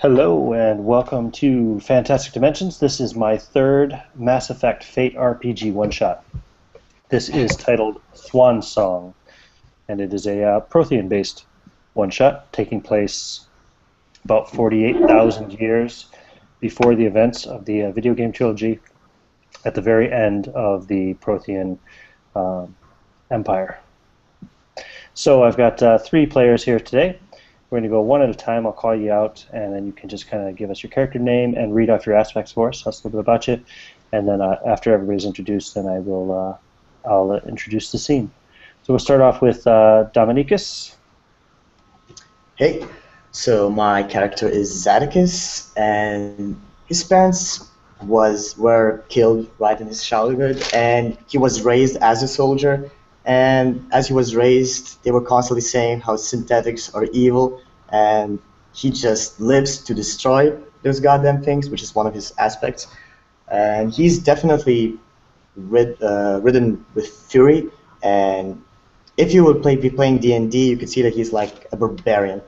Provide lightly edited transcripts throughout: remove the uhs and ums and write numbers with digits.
Hello and welcome to Fantastic Dimensions. This is my third Mass Effect Fate RPG one-shot. This is titled Swan Song, and it is a Prothean-based one-shot taking place about 48,000 years before the events of the video game trilogy at the very end of the Prothean Empire. So I've got three players here today. We're going to go one at a time. I'll call you out, and then you can just kind of give us your character name and read off your aspects for us. Tell us a little bit about you, and then after everybody's introduced, then I'll introduce the scene. So we'll start off with Dominicus. Hey, so my character is Zadicus, and his parents were killed right in his childhood, and he was raised as a soldier. And as he was raised, they were constantly saying how synthetics are evil, and he just lives to destroy those goddamn things, which is one of his aspects. And he's definitely ridden with fury, and if you would be playing D&D, you could see that he's like a barbarian.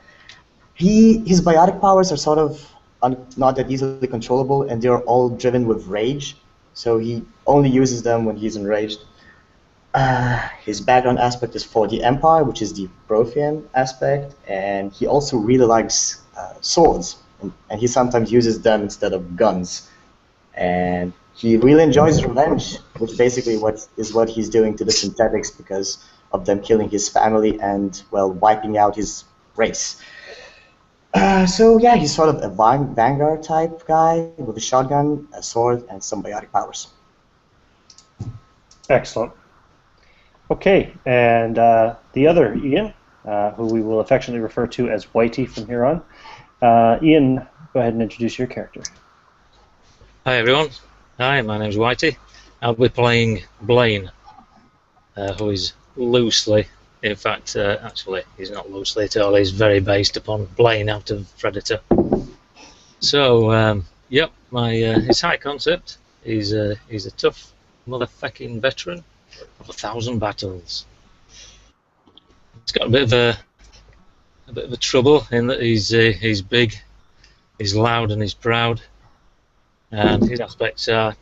His biotic powers are sort of not that easily controllable, and they're all driven with rage, so he only uses them when he's enraged. His background aspect is for the Empire, which is the Prothean aspect, and he also really likes swords, and he sometimes uses them instead of guns. And he really enjoys revenge, which basically is what he's doing to the synthetics because of them killing his family and, well, wiping out his race. So yeah, he's sort of a vanguard type guy with a shotgun, a sword, and some biotic powers. Excellent. Okay, and the other Ian, who we will affectionately refer to as Whitey from here on. Ian, go ahead and introduce your character. Hi everyone. Hi, my name's Whitey. I'll be playing Blaine, who is loosely, in fact, actually, he's not loosely at all. He's very based upon Blaine out of Predator. So, yep, his high concept. He's a tough motherfucking veteran of 1,000 battles. He's got a bit of a trouble in that he's big, he's loud, and he's proud. And his aspects are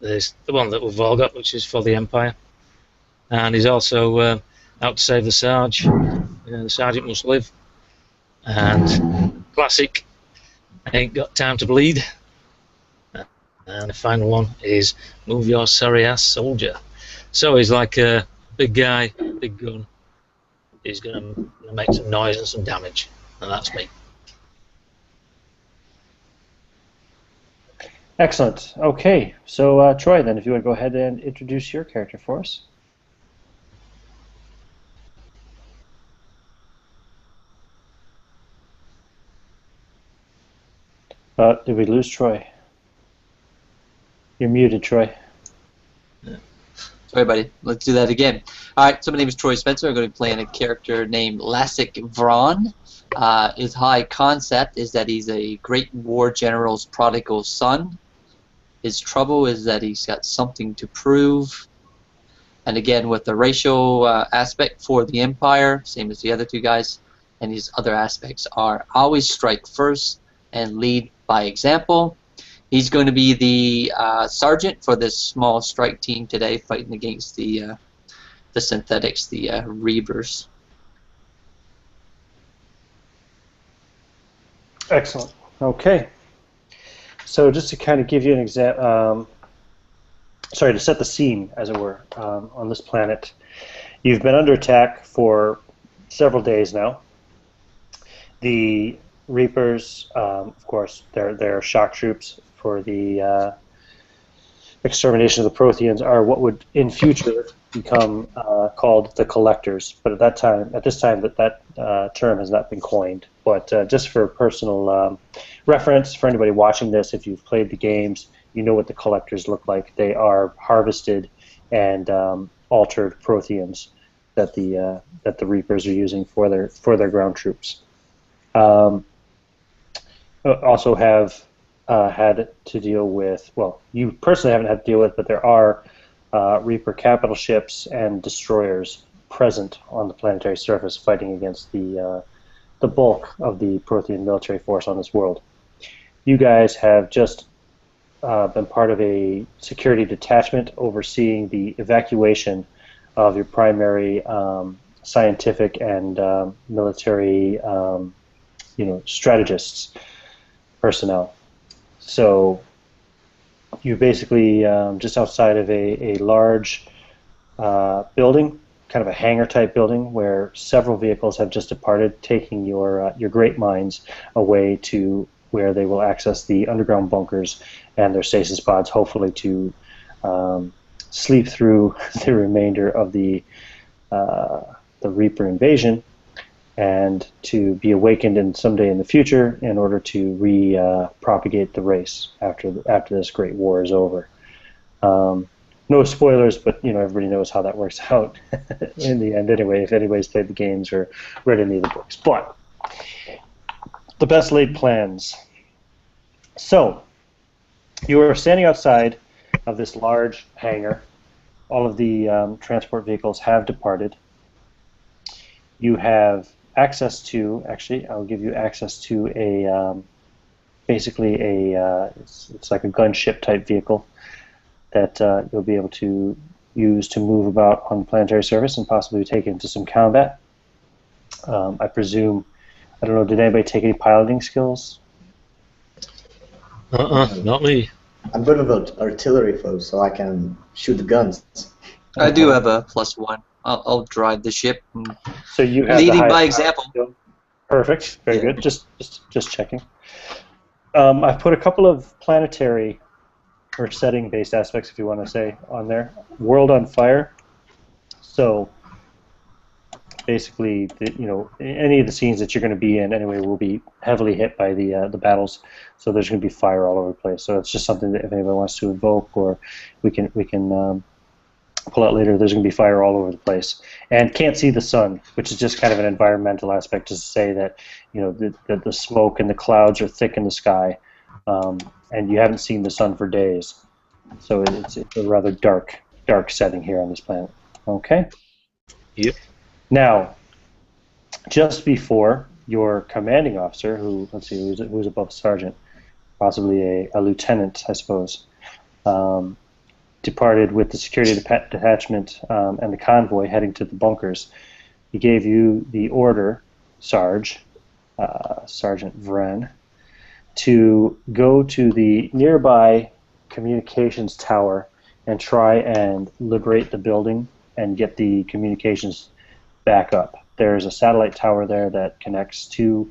the one that we've all got, which is for the Empire. And he's also out to save the Sarge. The Sergeant must live. And classic, ain't got time to bleed. And the final one is move your sorry ass soldier. So he's like a big guy, big gun. He's going to make some noise and some damage, and that's me. Excellent. Okay, so Troy, then, if you would go ahead and introduce your character for us. Did we lose Troy? You're muted, Troy. Sorry, buddy. Let's do that again. All right, so my name is Troy Spencer. I'm going to be playing a character named Lassic Vron. His high concept is that he's a great war general's prodigal son. His trouble is that he's got something to prove. And again, with the racial aspect for the Empire, same as the other two guys, and his other aspects are always strike first and lead by example. He's going to be the sergeant for this small strike team today, fighting against the synthetics, the Reavers. Excellent. Okay. So just to kind of give you an example, sorry, to set the scene, as it were, on this planet, you've been under attack for several days now. The Reapers, of course, they're shock troops for the extermination of the Protheans, are what would in future become called the Collectors. But at this time, that term has not been coined. But just for personal reference, for anybody watching this, if you've played the games, you know what the Collectors look like. They are harvested and altered Protheans that the Reapers are using for their ground troops. Also have had to deal with, well, you personally haven't had to deal with, but there are Reaper capital ships and destroyers present on the planetary surface fighting against the bulk of the Prothean military force on this world. you guys have just been part of a security detachment overseeing the evacuation of your primary scientific and military, strategists personnel. So you're basically just outside of a large building, kind of a hangar-type building, where several vehicles have just departed, taking your great minds away to where they will access the underground bunkers and their stasis pods, hopefully to sleep through the remainder of the Reaper invasion, and to be awakened in someday in the future in order to propagate the race after this great war is over. No spoilers, but everybody knows how that works out in the end anyway, if anybody's played the games or read any of the books. But the best laid plans. So you are standing outside of this large hangar. All of the transport vehicles have departed. You have access to, actually, I'll give you access to basically it's like a gunship type vehicle that you'll be able to use to move about on the planetary surface and possibly take into some combat. I presume, I don't know, did anybody take any piloting skills? Not me. I'm good with artillery, folks, so I can shoot the guns. I do have a +1. I'll drive the ship. So you have leading the by example. Perfect. Very good. Just checking. I've put a couple of planetary or setting-based aspects, if you want to say, on there. World on fire. So basically, any of the scenes that you're going to be in anyway will be heavily hit by the battles. So there's going to be fire all over the place. So it's just something that if anybody wants to invoke, or we can pull out later, there's going to be fire all over the place. And can't see the sun, which is just kind of an environmental aspect, just to say that the smoke and the clouds are thick in the sky, and you haven't seen the sun for days. So it's a rather dark setting here on this planet. Okay? Yep. Now, just before your commanding officer, who, let's see, who's above sergeant, possibly a lieutenant, I suppose, departed with the security detachment and the convoy heading to the bunkers. He gave you the order, Sergeant Vren, to go to the nearby communications tower and try and liberate the building and get the communications back up. There's a satellite tower there that connects to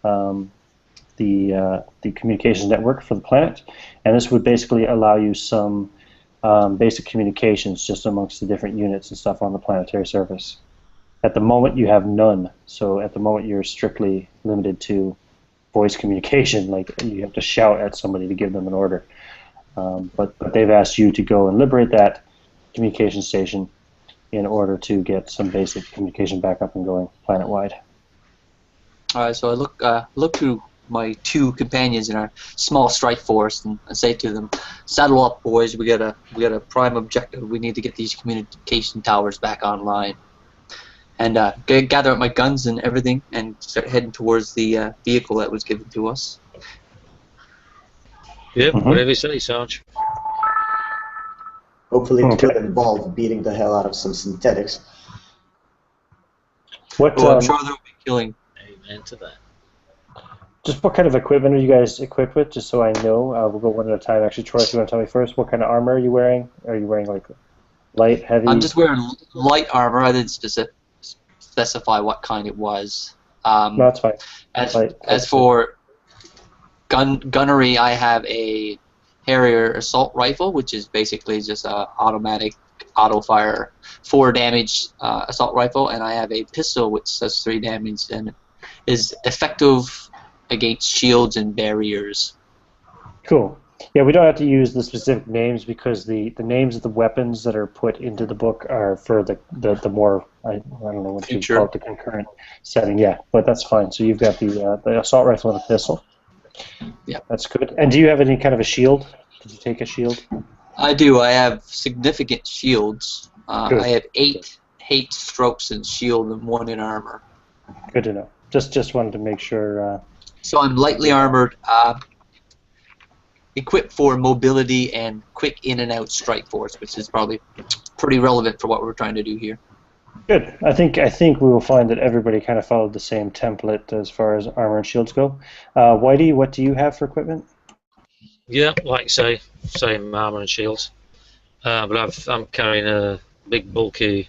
the communications network for the planet, and this would basically allow you some basic communications just amongst the different units and stuff on the planetary surface. At the moment, you have none, so at the moment you're strictly limited to voice communication, like you have to shout at somebody to give them an order. But they've asked you to go and liberate that communication station in order to get some basic communication back up and going planet-wide. All right, so I look through my 2 companions in our small strike force and I say to them, "Saddle up, boys. We got a prime objective. We need to get these communication towers back online." And gather up my guns and everything and start heading towards the vehicle that was given to us. Yep, whatever you say, Sarge. Hopefully it could involve beating the hell out of some synthetics. I'm sure they'll be killing. Amen to that. Just what kind of equipment are you guys equipped with, just so I know? We'll go one at a time. Actually, Troy, if you want to tell me first, what kind of armor are you wearing? Are you wearing, like, light, heavy? I'm just wearing light armor. I didn't specify what kind it was. No, that's fine. As for gunnery, I have a Harrier assault rifle, which is basically just a automatic auto-fire 4 damage assault rifle, and I have a pistol which does 3 damage and is effective against shields and barriers. Cool. Yeah, we don't have to use the specific names because the names of the weapons that are put into the book are for the more, I don't know what you call it, the concurrent setting. Yeah, but that's fine. So you've got the assault rifle and a pistol. Yeah. That's good. And do you have any kind of a shield? Did you take a shield? I do. I have significant shields. I have 8 hate strokes in shield and 1 in armor. Good to know. Just wanted to make sure. So I'm lightly armored. equipped for mobility and quick in and out strike force, which is probably pretty relevant for what we're trying to do here. Good. I think we will find that everybody kind of followed the same template as far as armor and shields go. Whitey, what do you have for equipment? Yeah, like you say, same armor and shields. But I'm carrying a big, bulky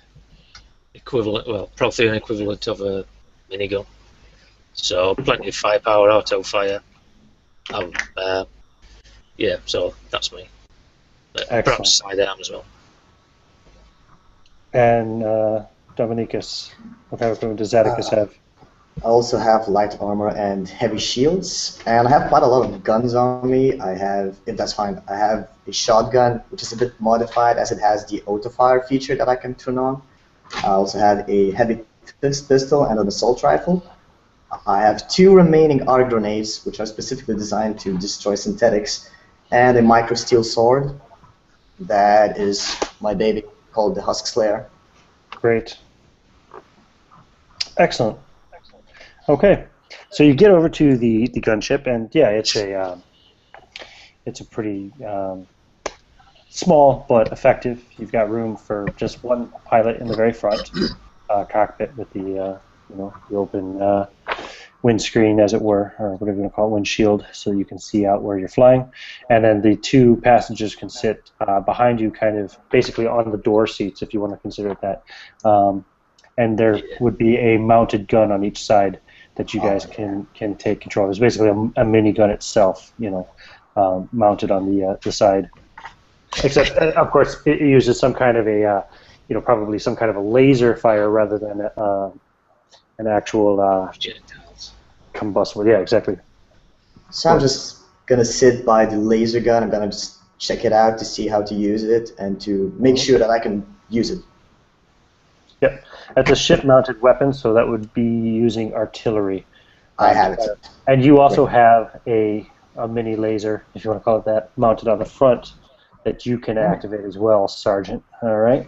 equivalent, well, Prothean equivalent of a minigun. So plenty of firepower, auto fire. Yeah, so that's me. Perhaps sidearm as well. And Dominicus, what kind of equipment does Atticus have? I also have light armor and heavy shields, and I have quite a lot of guns on me. I have, if that's fine, I have a shotgun, which is a bit modified as it has the auto fire feature that I can turn on. I also have a heavy pistol and an assault rifle. I have 2 remaining arc grenades, which are specifically designed to destroy synthetics, and a micro steel sword. That is my baby, called the Husk Slayer. Great. Excellent. Okay, so you get over to the gunship, and yeah, it's a pretty small but effective. You've got room for just one pilot in the very front cockpit with the the open windscreen, as it were, or whatever you want to call it, windshield, so you can see out where you're flying. And then the 2 passengers can sit behind you, kind of basically on the door seats, if you want to consider it that. And there would be a mounted gun on each side that you guys can take control of. It's basically a minigun itself, mounted on the side. Except, of course, it uses some kind of a, probably some kind of a laser fire rather than an actual combustible. Yeah, exactly. So I'm just gonna sit by the laser gun. I'm gonna just check it out to see how to use it and to make sure that I can use it. Yep. That's a ship-mounted weapon, so that would be using artillery. I have it. And you also have a mini laser, if you want to call it that, mounted on the front that you can activate as well, Sergeant. All right?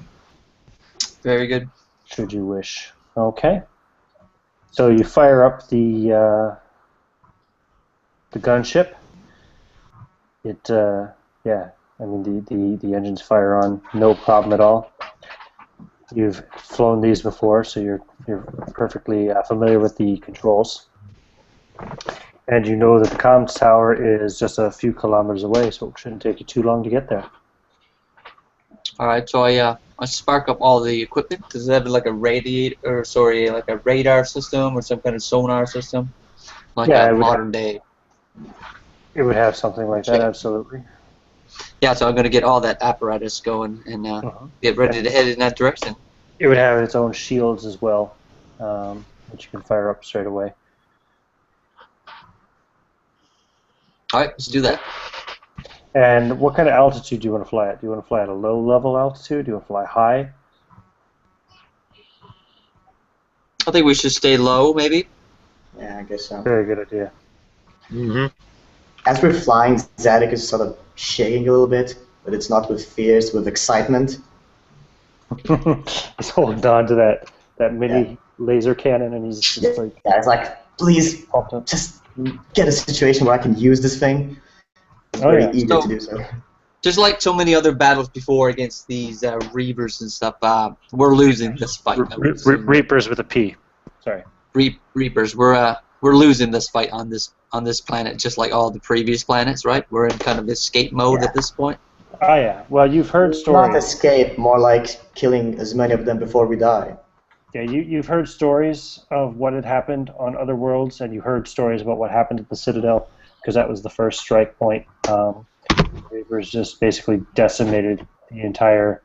Very good. Should you wish. Okay. So you fire up the gunship. It, yeah, I mean, the engines fire on, no problem at all. You've flown these before, so you're perfectly familiar with the controls. And you know that the comms tower is just a few kilometers away, so it shouldn't take you too long to get there. All right, so I spark up all the equipment. Does it have like a like a radar system or some kind of sonar system, like a modern day? It would have something like that, absolutely. Yeah, so I'm going to get all that apparatus going and get ready to head in that direction. It would have its own shields as well, which you can fire up straight away. All right, let's do that. And what kind of altitude do you want to fly at? Do you want to fly at a low-level altitude? Do you want to fly high? I think we should stay low, maybe. Yeah, I guess so. Very good idea. Mm-hmm. As we're flying, Zadok is sort of shaking a little bit, but it's not with fear, it's with excitement. He's holding on to that mini laser cannon, and he's just like... Yeah, it's like, please, just get a situation where I can use this thing. I'm very eager to do so. Just like so many other battles before against these Reapers and stuff, we're losing this fight. Reapers with a P. Sorry. Reapers. We're losing this fight on this planet, just like all the previous planets, right? We're in kind of escape mode at this point. Oh yeah. Well, you've heard stories. Not escape, more like killing as many of them before we die. Yeah, you've heard stories of what had happened on other worlds, and you heard stories about what happened at the Citadel, because that was the first strike point. Reapers just basically decimated the entire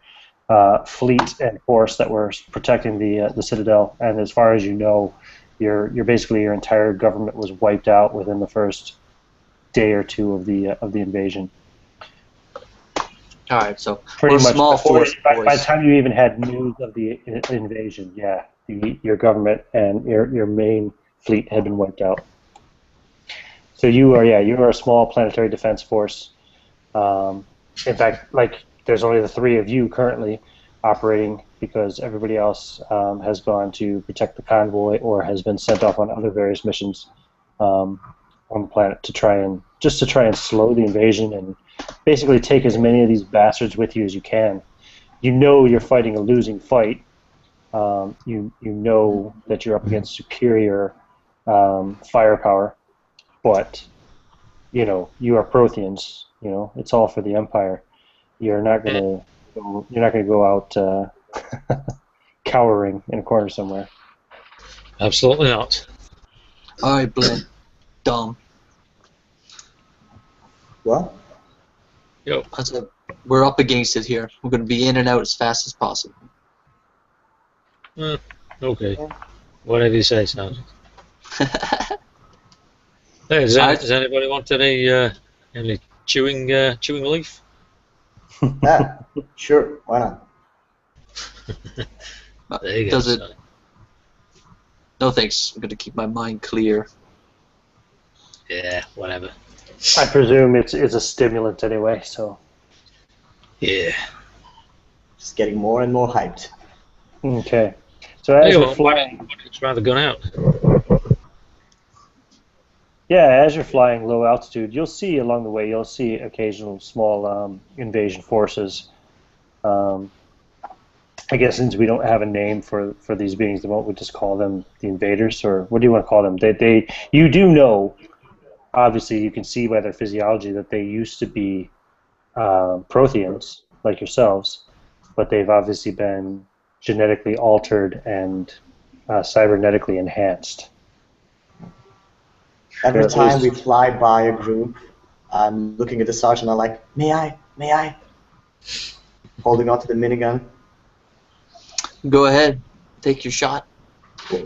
fleet and force that were protecting the Citadel, and as far as you know, your entire government was wiped out within the first day or two of the invasion. All right, so pretty much small force. By the time you even had news of the invasion, your government and your main fleet had been wiped out. So you are a small planetary defense force. In fact, there's only the 3 of you currently operating because everybody else has gone to protect the convoy or has been sent off on other various missions on the planet to try and just to try and slow the invasion and basically take as many of these bastards with you as you can. You know you're fighting a losing fight. You know that you're up against superior firepower, but you are Protheans. It's all for the Empire. You're not gonna go out cowering in a corner somewhere. Absolutely not. Alright, Blaine. Dumb. What? Yo. I said, we're up against it here. We're going to be in and out as fast as possible. Okay. Whatever you say, Sergeant. Hey, does anybody want any chewing leaf? Yeah, sure. Why not? There you go. Does it? No thanks. I'm going to keep my mind clear. Yeah, whatever. I presume it's a stimulant anyway, so. Yeah. Just getting more and more hyped. Okay. So as you're flying, it's rather gone out. yeah, as you're flying low altitude, you'll see along the way, you'll see occasional small invasion forces. I guess since we don't have a name for these beings, the moment we just call them the invaders, or what do you want to call them? You do know, obviously, you can see by their physiology that they used to be Protheans like yourselves, but they've obviously been genetically altered and cybernetically enhanced. Every time we fly by a group, I'm looking at the sergeant. I'm like, may I? Holding on to the minigun. Go ahead. Take your shot.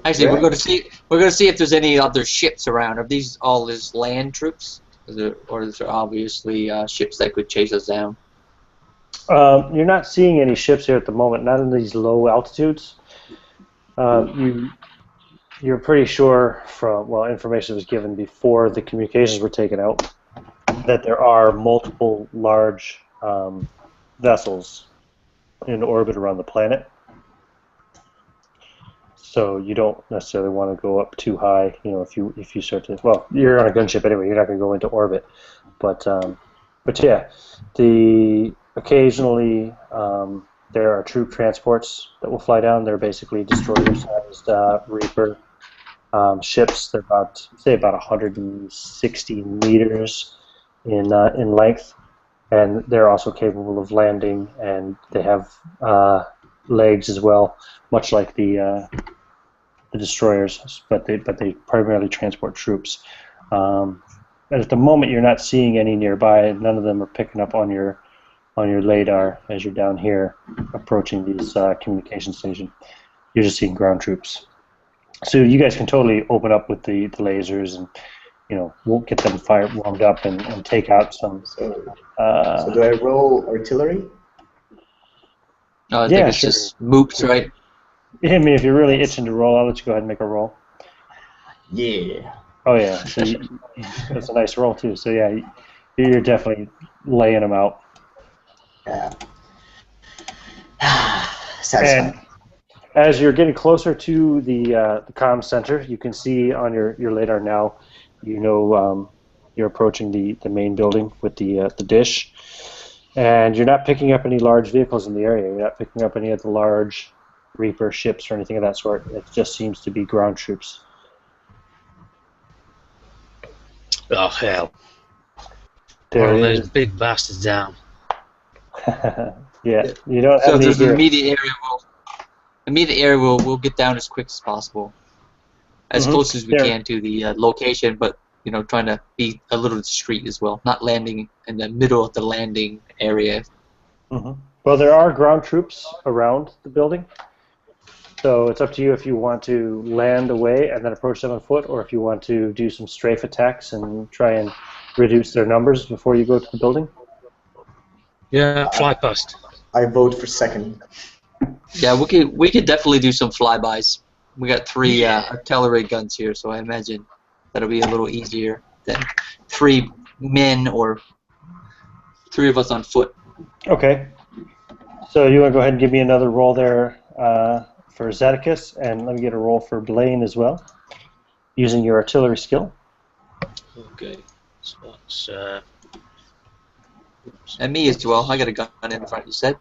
Actually, Yeah. we're going to see if there's any other ships around. Are these all just land troops? Or is there obviously ships that could chase us down? You're not seeing any ships here at the moment, not in these low altitudes. You're pretty sure from, information was given before the communications were taken out, that there are multiple large vessels in orbit around the planet. So you don't necessarily want to go up too high. If you start to, you're on a gunship anyway. You're not going to go into orbit, but yeah, occasionally there are troop transports that will fly down. They're basically destroyer-sized Reaper ships. They're about 160 meters in length, and they're also capable of landing. And they have legs as well, much like the destroyers, but they primarily transport troops. And at the moment, you're not seeing any nearby. None of them are picking up on your radar as you're down here approaching these communication station. You're just seeing ground troops. So you guys can totally open up with the lasers and we'll get them warmed up and take out some. So do I roll artillery? No, I think it's just mooks, right? I mean, if you're really itching to roll, I'll let you go ahead and make a roll. Yeah. Oh yeah, so that's a nice roll too. So yeah, you're definitely laying them out. Yeah. Satisfying. And as you're getting closer to the comm center, you can see on your radar now, you're approaching the main building with the dish, and you're not picking up any large vehicles in the area. You're not picking up any of the large Reaper ships or anything of that sort. It just seems to be ground troops. Oh hell! There One of is. those big bastards down. Yeah, you don't So have if there's any an gear. immediate area, we'll get down as quick as possible, as close as we can to the location. But trying to be a little discreet as well, not landing in the middle of the landing area. Well, there are ground troops around the building, so it's up to you if you want to land away and then approach them on foot, or if you want to do some strafe attacks and try and reduce their numbers before you go to the building. Yeah, fly past. I vote for second. Yeah, we could definitely do some flybys. We got 3 artillery guns here, so I imagine that'll be a little easier than 3 men or 3 of us on foot. Okay. So you want to go ahead and give me another roll there for Zadicus, and let me get a roll for Blaine as well, using your artillery skill. Okay. So that's And me as well. I got a gun in front, you said.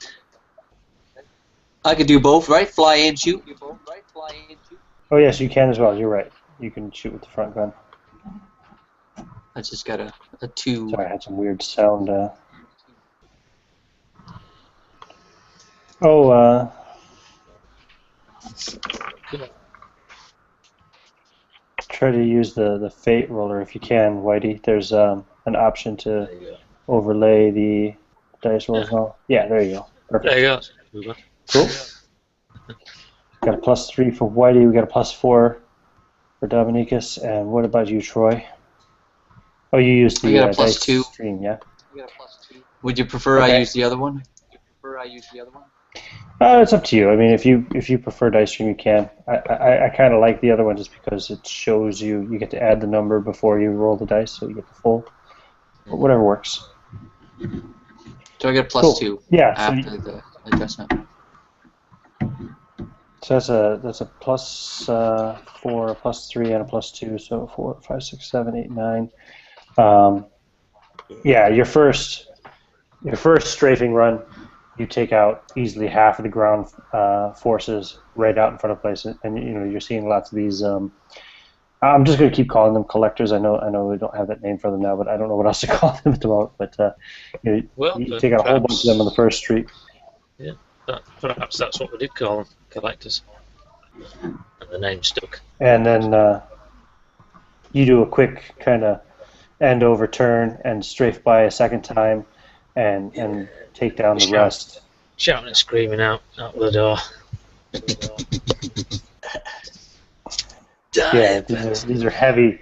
I could do both, right? Fly and shoot. Oh yes, you can as well. You're right. You can shoot with the front gun. I just got a 2. Sorry, I had some weird sound. Oh, try to use the fate roller if you can, Whitey. There's an option to overlay the dice rolls and all. Yeah, there you go. Perfect. there you go. Cool. Got a +3 for Whitey. We got a +4 for Dominicus. And what about you, Troy? Oh, you used the I got a dice +2. stream, yeah? Would you prefer I use the other one? It's up to you. I mean, if you prefer dice stream, you can. I kind of like the other one just because it shows you get to add the number before you roll the dice, so you get the full. But whatever works. So I get a +2 Cool. Yeah. after the adjustment. So that's a +4, a +3, and a +2. So 4, 5, 6, 7, 8, 9. Yeah, your first strafing run, you take out easily half of the ground forces right out in front of places, and you're seeing lots of these. I'm just going to keep calling them collectors. I know we don't have that name for them now, but I don't know what else to call them at the moment. But you take out a whole bunch of them on the first street. Yeah, perhaps that's what we did call them, collectors. And the name stuck. And then you do a quick kind of end over turn and strafe by a second time and take down the rest. Shouting and screaming out the door. Yeah, these are heavy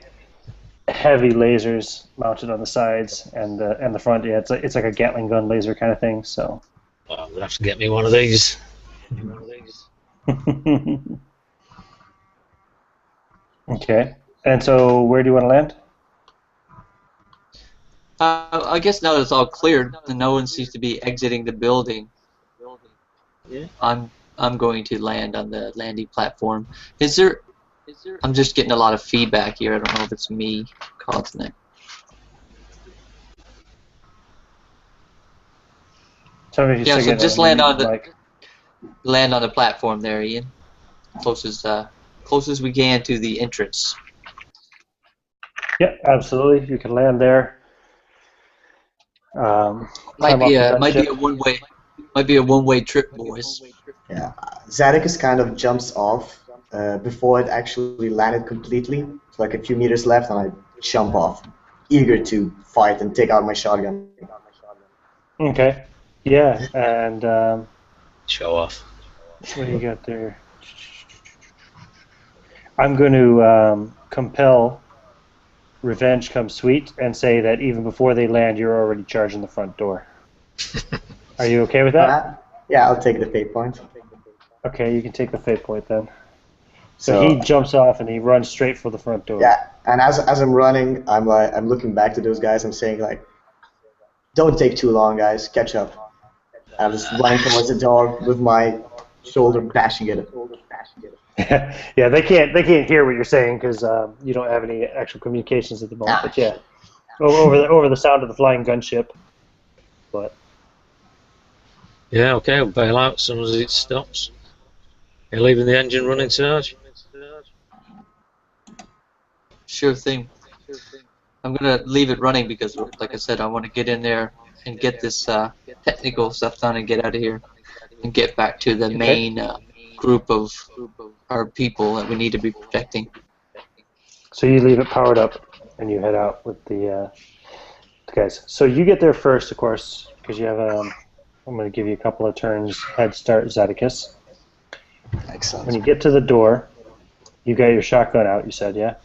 lasers mounted on the sides and the front. Yeah, it's like a Gatling gun laser kind of thing. So. Oh, I'm gonna have to get me one of these. Okay. And so, where do you want to land? I guess now that it's all cleared and no one seems to be exiting the building, Yeah. I'm going to land on the landing platform. I'm just getting a lot of feedback here. I don't know if it's me causing it. Yeah, so just land on the platform there, Ian. Closest we can to the entrance. Yep, absolutely. You can land there. Might be a one-way trip, boys. Yeah, Zadicus kind of jumps off before it actually landed completely. It's like a few meters left, and I jump off, eager to fight and take out my shotgun. Okay. Yeah, and Show off. what do you got there? I'm going to compel revenge come sweet and say that even before they land, you're already charging the front door. Are you okay with that? Yeah, I'll take the fate point. Okay, you can take the fate point then. So he jumps off and he runs straight for the front door. Yeah, and as I'm running, I'm looking back to those guys. I'm saying like, "Don't take too long, guys. Catch up." I'm just running towards the door with my shoulder bashing it. Yeah, they can't hear what you're saying because you don't have any actual communications at the moment. But yeah, over the sound of the flying gunship. But Yeah, okay, we'll bail out as soon as it stops. You're leaving the engine running, Sarge? Sure thing. I'm gonna leave it running because, like I said, I want to get in there and get this technical stuff done and get out of here and get back to the main group of our people that we need to be protecting. so you leave it powered up and you head out with the guys. So you get there first, of course, because you have I'm going to give you a couple of turns head start, Zadicus. Excellent. When you get to the door, you got your shotgun out. You said, yeah.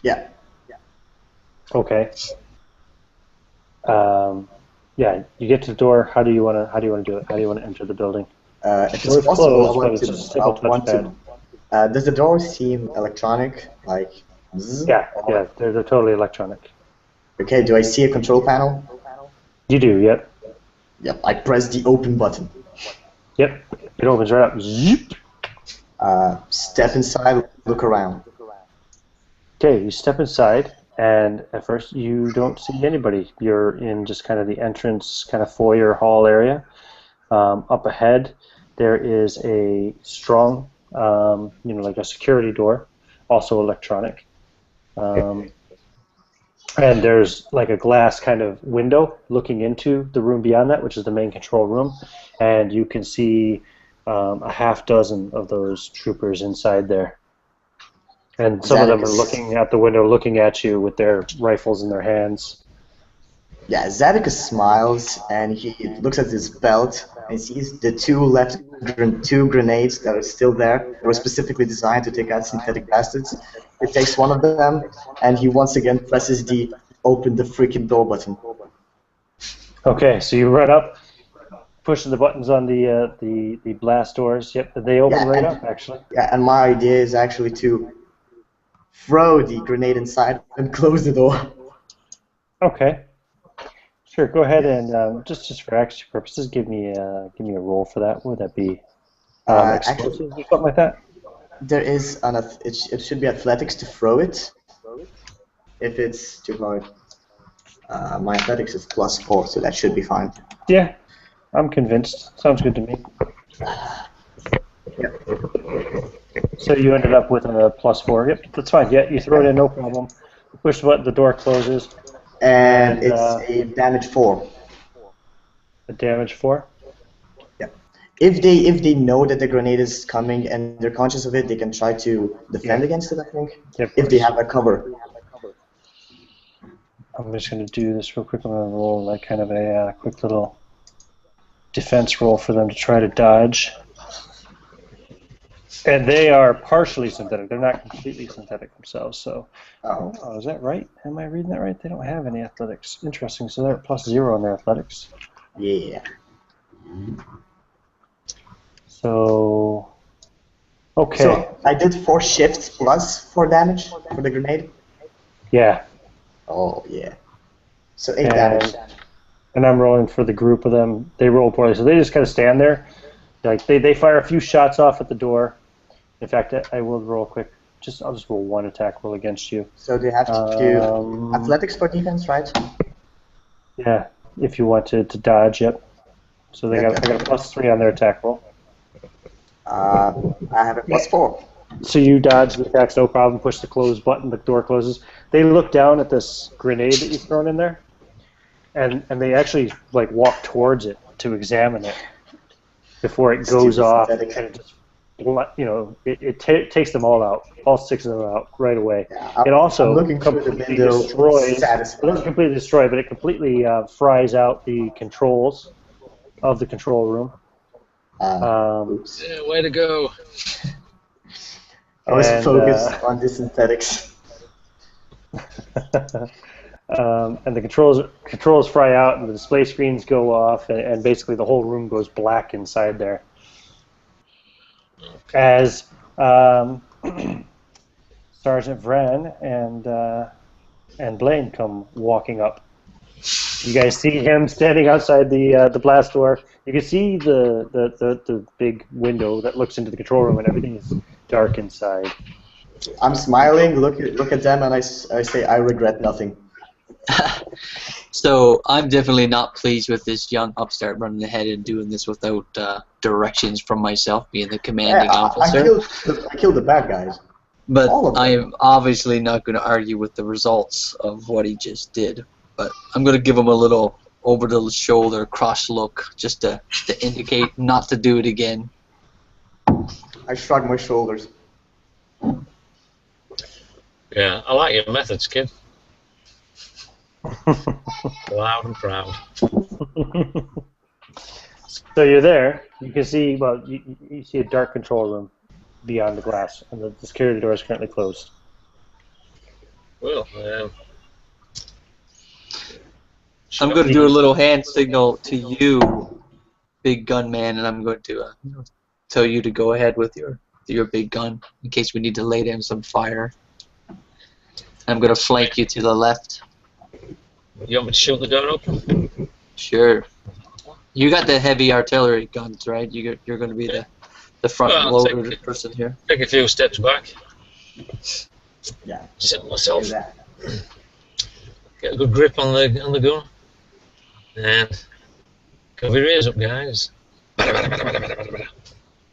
Yeah. Okay. Yeah, you get to the door. How do you want to do it? How do you want to enter the building? If Door's it's possible, closed, but it's just a simple touchpad. Does the door seem electronic? Like, zzz? Yeah, they're totally electronic. Okay, do I see a control panel? You do, yep. Yep, I press the open button. Yep, it opens right up. Zip. Step inside, look around. Okay, you step inside, And at first, you don't see anybody. You're in just kind of the entrance, kind of foyer hall area. Up ahead, there is a strong, like a security door, also electronic. And there's like a glass kind of window looking into the room beyond that, which is the main control room. And you can see a half dozen of those troopers inside there. And some of them are looking out the window, looking at you with their rifles in their hands. Yeah, Zadicus smiles and he looks at his belt and sees the two grenades that are still there. They were specifically designed to take out synthetic bastards. He takes one of them and he once again presses the open the freaking door button. Okay, so you run up, pushing the buttons on the blast doors. Yep, they open right up actually. Yeah, and my idea is actually to throw the grenade inside and close the door. Okay. Sure. Go ahead and just for action purposes, give me a roll for that. What would that be? Explosives or something like that? There is it should be athletics to throw it. If it's too hard, my athletics is +4, so that should be fine. Yeah, I'm convinced. Sounds good to me. Yep. So you ended up with a +4. Yep, that's fine. Yeah, you throw it in, no problem. Push the button, the door closes. And it's a damage 4. A damage 4? Yeah. If they know that the grenade is coming and they're conscious of it, they can try to defend against it, I think. Yep. If they have a cover. I'm just going to do this real quick. I'm going to roll like kind of a quick little defense roll for them to try to dodge. And they are partially synthetic. They're not completely synthetic themselves. So, is that right? Am I reading that right? They don't have any athletics. Interesting. So they're at +0 on their athletics. Yeah. So, okay. So I did 4 shifts plus 4 damage for the grenade. Yeah. Oh yeah. So 8 damage. And I'm rolling for the group of them. They roll poorly, so they just kind of stand there. Like they fire a few shots off at the door. In fact, I will roll quick. I'll just roll 1 attack roll against you. So they have to do athletics for defense, right? Yeah, if you want to dodge, yep. So I got a +3 on their attack roll. I have a +4. So you dodge the attacks, no problem. Push the close button, the door closes. They look down at this grenade that you've thrown in there, and they actually like walk towards it to examine it before it goes off. And it just, it takes them all out, all 6 of them out right away. Yeah, it also completely destroys. It doesn't completely destroy, but it completely fries out the controls of the control room. Oops. Yeah, way to go. I was focused on the synthetics. And the controls fry out, and the display screens go off, and basically the whole room goes black inside there. As Sergeant Vran and Blaine come walking up. You guys see him standing outside the blast door. You can see the big window that looks into the control room, and everything is dark inside. I'm smiling, look at them, and I say, I regret nothing. So I'm definitely not pleased with this young upstart running ahead and doing this without directions from myself, being the commanding officer. I killed the bad guys. But I am obviously not going to argue with the results of what he just did. But I'm going to give him a little over-the-shoulder cross look just to indicate not to do it again. I shrug my shoulders. Yeah, I like your methods, kid. Loud and proud. So you're there. You can see, you see a dark control room beyond the glass, and the security door is currently closed. Well, I'm going to do a little hand signal to you, big gun man, and I'm going to tell you to go ahead with your big gun in case we need to lay down some fire. I'm going to flank you to the left. You want me to shoot the door open? Sure. You got the heavy artillery guns, right? You're going to be the front loader person here. Take a few steps back. Yeah. Sit myself. get a good grip on the gun, and cover your ears up, guys.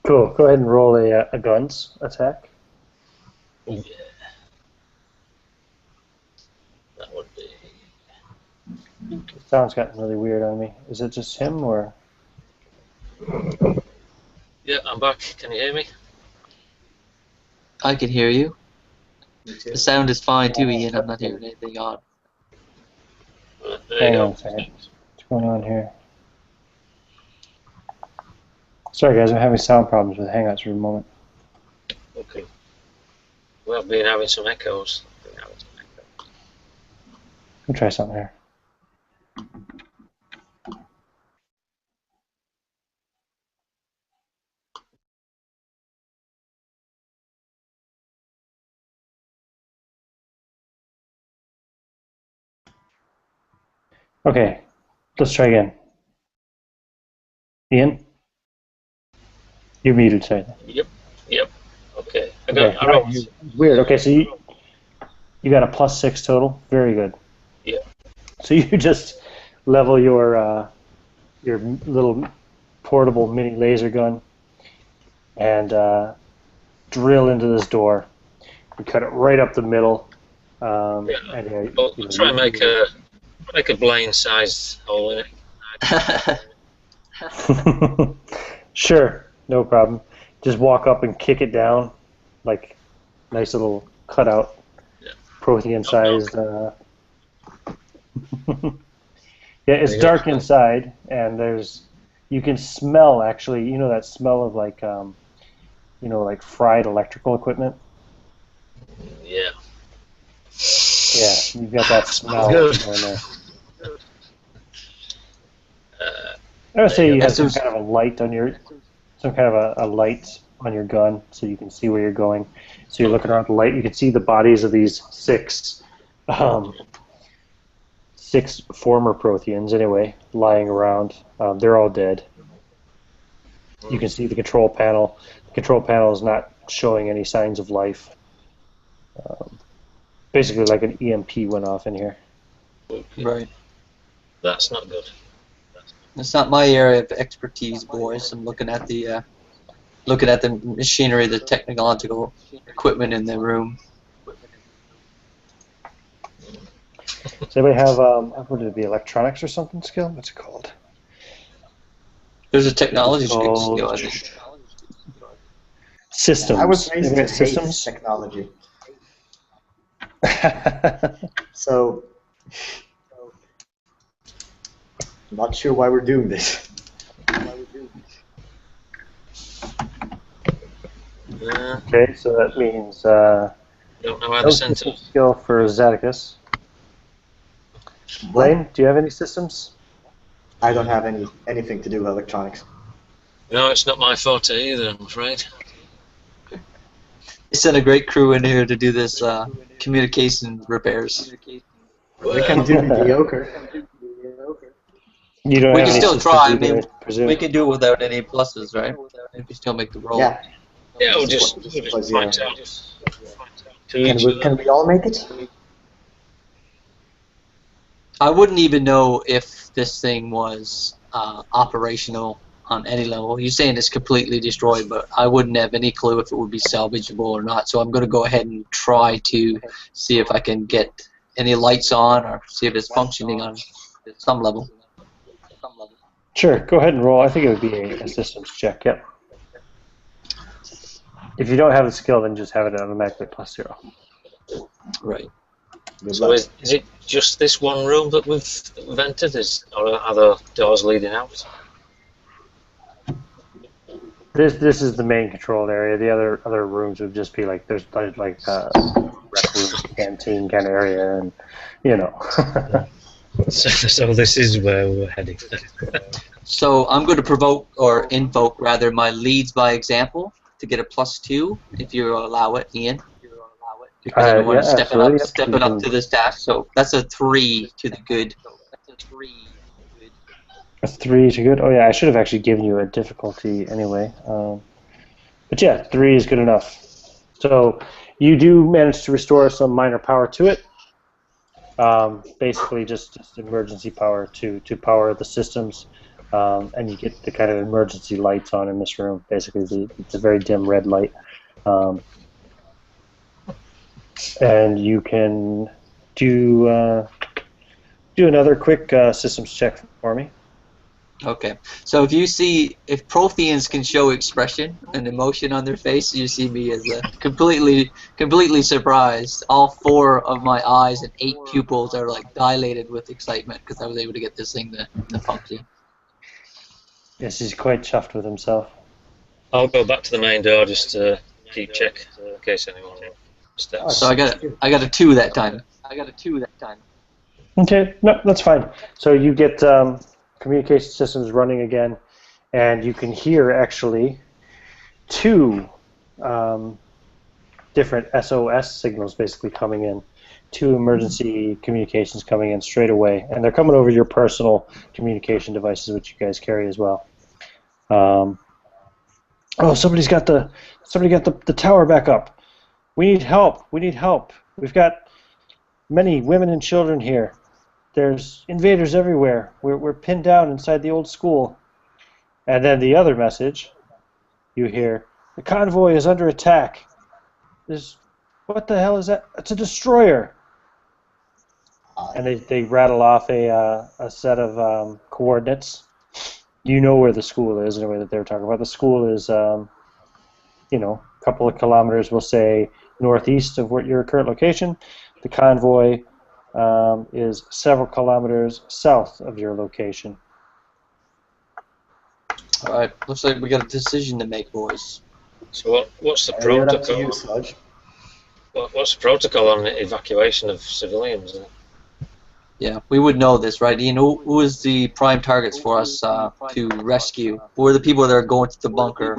Cool. Go ahead and roll a guns attack. Oh yeah. That would be. Sound's gotten really weird on me. Is it just him or? Yeah, I'm back. Can you hear me? I can hear you. The sound is fine too, Ian. I'm not hearing anything odd. There Hang you on go. a second. What's going on here? Sorry guys, I'm having sound problems with Hangouts for a moment. Okay. Well, I've been having some echoes. Let me try something here. Okay, let's try again. Ian? You're muted, sorry. Yep. Okay. Okay, I rolled. weird. Okay, so you got a +6 total. Very good. Yeah. So you just level your little portable mini laser gun and drill into this door. You cut it right up the middle. Yeah. And, Well, try and make a Blaine-sized hole in it. Sure, no problem. Just walk up and kick it down, like nice little cutout, Prothean sized. Yeah, it's dark inside, and you can smell actually. You know that smell of like like fried electrical equipment. Yeah. Yeah, you've got that smell Good. going there. I would say you have some kind of a light on your gun, so you can see where you're going. So you're looking around the light. You can see the bodies of these six former Protheans, anyway, lying around. They're all dead. You can see the control panel. The control panel is not showing any signs of life. Basically, like an EMP went off in here. Okay. Right. That's not good. It's not my area of expertise, boys. I'm looking at the machinery, the technological equipment in the room. Does anybody have what would it be, electronics or something skill? What's it called? There's a technology skill, I think. Systems. I was raised Anybody to have hate systems. technology. So, not sure why we're doing this. Okay, so that means Don't know how no to send system it. skill for Zaticus. Blaine, do you have any systems? I don't have anything to do with electronics. No, it's not my forte either, I'm afraid. They sent a great crew in here to do this communication repairs. We can do mediocre. You don't We have can any still systems try. I either, mean, presume. we can do it without any pluses, right? If we still make the roll. Yeah. Yeah, we'll just plus find zero. out. To each other. Can we all make it? I wouldn't even know if this thing was operational on any level. You're saying it's completely destroyed, but I wouldn't have any clue if it would be salvageable or not. So I'm going to go ahead and try to see if I can get any lights on or see if it's functioning on some level. Sure, go ahead and roll. I think it would be a systems check, yep. If you don't have the skill, then just have it automatically +0. Right. So is it just this one room that we've entered, or are there doors leading out? This is the main controlled area. The other rooms would just be like there's like rec room, canteen kind of area, and you know. So this is where we're heading. So I'm going to provoke or invoke rather my leads by example to get a +2 if you allow it, Ian. Because I don't want to step it up to this task. So that's a 3 to the good. A 3 to good. Oh yeah, I should have actually given you a difficulty anyway. But yeah, 3 is good enough. So you do manage to restore some minor power to it. Basically, just emergency power to power the systems, and you get the kind of emergency lights on in this room. Basically, it's a very dim red light, and you can do another quick systems check for me. Okay. So if Protheans can show expression and emotion on their face, you see me as completely surprised. All 4 of my eyes and 8 pupils are like dilated with excitement because I was able to get this thing to function. Yes, he's quite chuffed with himself. I'll go back to the main door just to keep check in case anyone steps. So I got a 2 that time. Okay, no, that's fine. So you get communication systems running again, and you can hear actually 2 different SOS signals basically coming in, 2 emergency communications coming in straight away, and they're coming over your personal communication devices, which you guys carry as well. Oh, somebody got the tower back up. We need help. We've got many women and children here. There's invaders everywhere. We're pinned down inside the old school. And then the other message, you hear, the convoy is under attack. What the hell is that? It's a destroyer. And they rattle off a set of coordinates. You know where the school is, in a way that they were talking about. The school is, a couple of kilometers, we'll say, northeast of your current location. The convoy is several kilometers south of your location. All right. Looks like we got a decision to make, boys. So what's the protocol? What's the protocol on the evacuation of civilians? Yeah, we would know this, right, Ian? Who is the prime targets for us to rescue? Who are the people that are going to the bunker?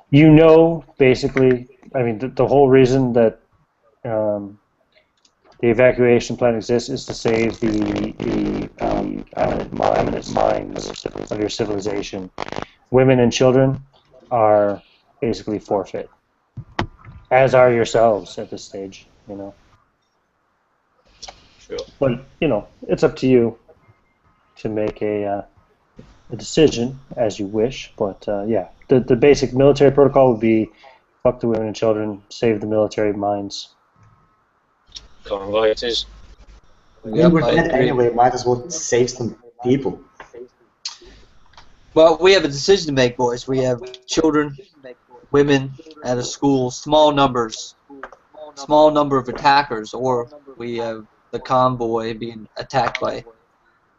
You know, basically, I mean, the whole reason that the evacuation plan exists is to save the minds of your civilization. Women and children are basically forfeit, as are yourselves at this stage, Sure. But, it's up to you to make a decision as you wish. But, yeah, the basic military protocol would be fuck the women and children, save the military minds. Convoy it is. We were dead anyway, might as well save some people. Well, we have a decision to make, boys. We have children, women at a school, small number of attackers, or we have the convoy being attacked by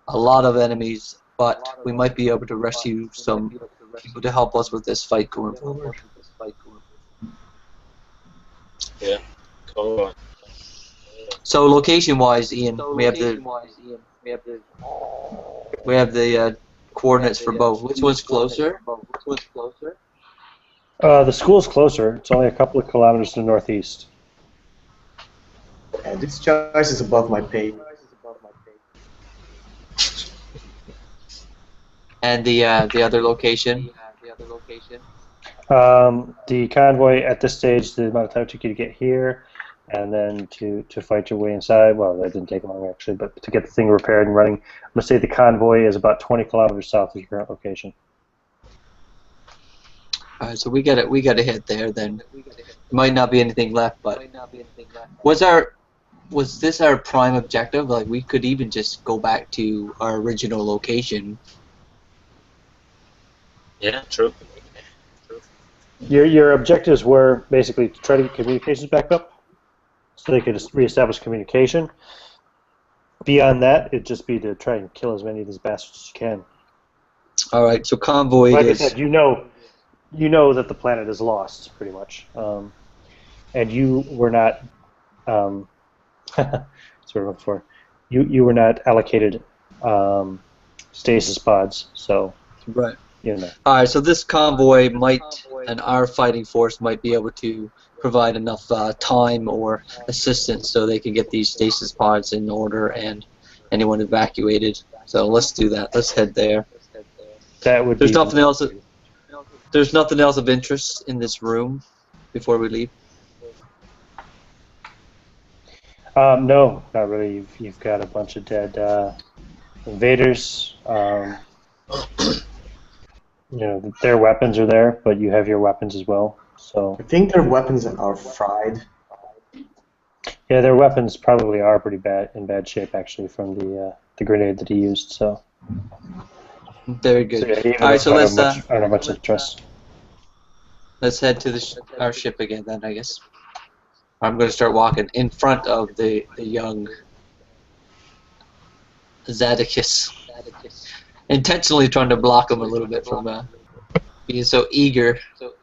a lot of enemies, but we might be able to rescue some people to help us with this fight going forward. Yeah, convoy. So location-wise, Ian, we have the coordinates for both. Which one's closer? The school's closer. It's only a couple of kilometers to the northeast. And this choice is above my pay. And the other location? The convoy at this stage, the amount of time it took you to get here, and then to fight your way inside, well, that didn't take long actually, but to get the thing repaired and running, I'm going to say the convoy is about 20 kilometers south of your current location. Alright, so we got to hit there then. Might not be anything left, but was this our prime objective? Like, we could even just go back to our original location. Yeah, true. Your objectives were basically to try to get communications back up, so they could reestablish communication. Beyond that, it'd just be to try and kill as many of these bastards as you can. All right, so convoy like is... I said, you know that the planet is lost, pretty much, and you were not. Sort of before, you were not allocated stasis pods, so right. All right, so this convoy and our fighting force might be able to provide enough time or assistance so they can get these stasis pods in order and anyone evacuated. So let's do that. Let's head there. That would. There's nothing else. There's nothing else of interest in this room before we leave. No, not really. You've got a bunch of dead invaders. Their weapons are there, but you have your weapons as well. So I think their weapons are fried. yeah, their weapons probably are pretty bad shape actually from the grenade that he used. So Very good. so yeah, even All right, so I let's don't have much interest. let's head to our ship again then, I guess. I'm going to start walking in front of the young Zadicus, intentionally trying to block him a little bit from being so eager. So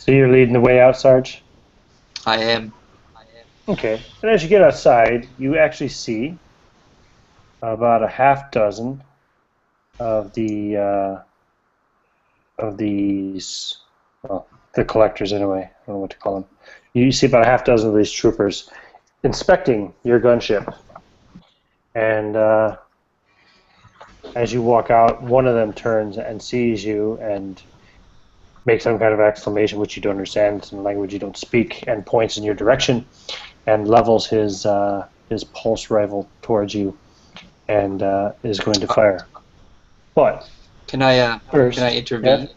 you're leading the way out, Sarge? I am. Okay. And as you get outside, you actually see about a half dozen of these, well, the collectors anyway. I don't know what to call them. You see about a half dozen of these troopers inspecting your gunship. And as you walk out, one of them turns and sees you and makes some kind of exclamation, which you don't understand. It's in a language you don't speak, and points in your direction and levels his pulse rifle towards you and is going to fire. But Can I first, intervene? yeah,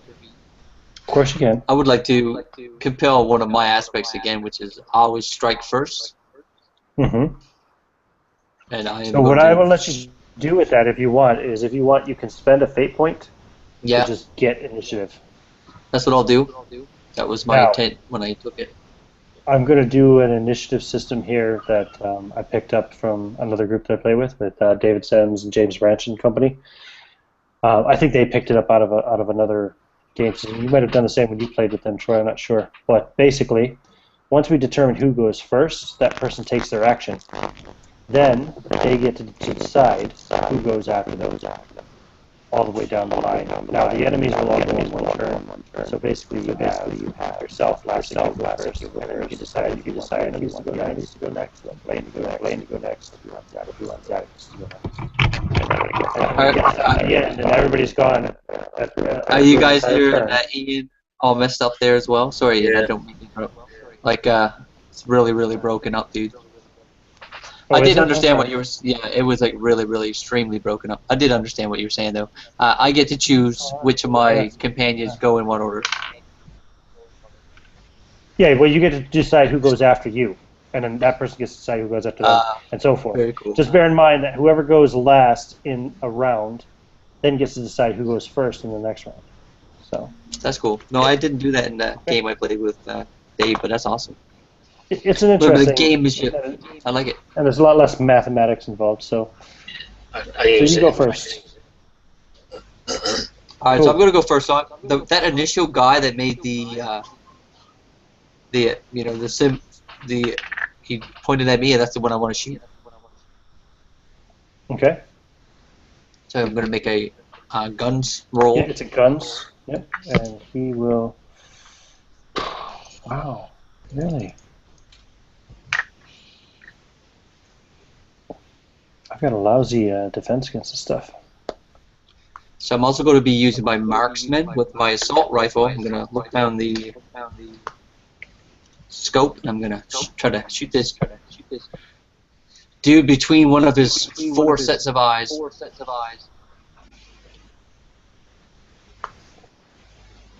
of course you can. I would like to compel one of my aspects again, which is always strike first. Mm-hmm. And I am So what going I to, will let you do with that, if you want, you can spend a fate point yeah, to just get initiative. that's what I'll do. That was my Now, intent when I took it. I'm going to do an initiative system here that I picked up from another group that I play with David Sims and James Branch and company. I think they picked it up out of another game. So you might have done the same when you played with them, Troy. I'm not sure. But basically, once we determine who goes first, that person takes their action. Then they get to decide who goes after them, all the way down the line. Now the enemies will all go in one turn. So basically, you have yourself last to go first, and then you can decide who needs to go next, Blaine to go next, if you want that to go next. And then everybody's gone. Are you guys hearing Ian all messed up there as well? Sorry, Ian, I don't mean to interrupt. Like, it's really broken up, dude. I did understand what you were. Yeah, it was like really extremely broken up. I did understand what you were saying though. I get to choose which of my companions go in what order. Yeah, well, you get to decide who goes after you, and then that person gets to decide who goes after them, and so forth. Very cool. Just bear in mind that whoever goes last in a round then gets to decide who goes first in the next round. So that's cool. No, I didn't do that in the game I played with Dave, but that's awesome. It's an interesting gamemanship. I like it. And there's a lot less mathematics involved. So you go first. All right, so I'm gonna go first. So that initial guy that made he pointed at me, and that's the one I want to shoot. Okay. So I'm gonna make a guns roll. Yeah, it's a guns. Yep. And he will. Wow. Really? I've got a lousy defense against this stuff. So I'm also going to be using my marksman with my assault rifle. I'm going to look down the scope, and I'm going to try to shoot this dude between one of his four sets of eyes.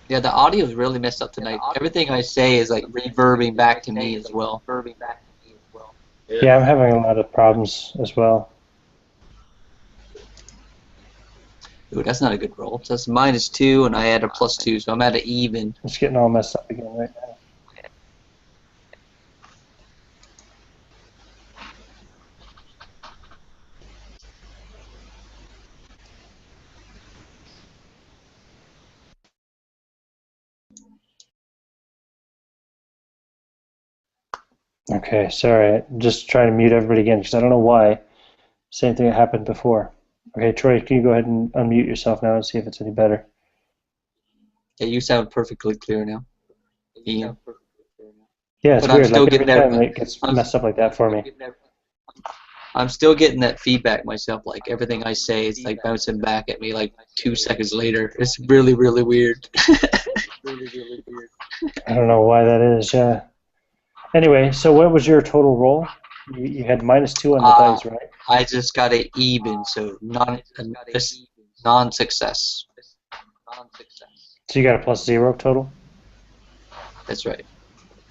Yeah, the audio is really messed up tonight. Everything I say is like reverbing back to me as well. Yeah, I'm having a lot of problems as well. Ooh, that's not a good roll. So that's -2, and I add a +2, so I'm at an even. It's getting all messed up again right now. Okay, sorry. I'm just trying to mute everybody again because I don't know why. Same thing that happened before. Okay, Troy, can you go ahead and unmute yourself now and see if it's any better? Yeah, you sound perfectly clear now, Ian. Yeah, it's but weird. I'm still Like every getting time it gets messed up like that for me. I'm still getting that feedback myself. Like everything I say is like bouncing back at me like 2 seconds later. It's really weird. I don't know why that is. Yeah. Anyway, so what was your total roll? You had -2 on the Uh, dice, right? I just got it even, so non-success. So you got a +0 total, That's right.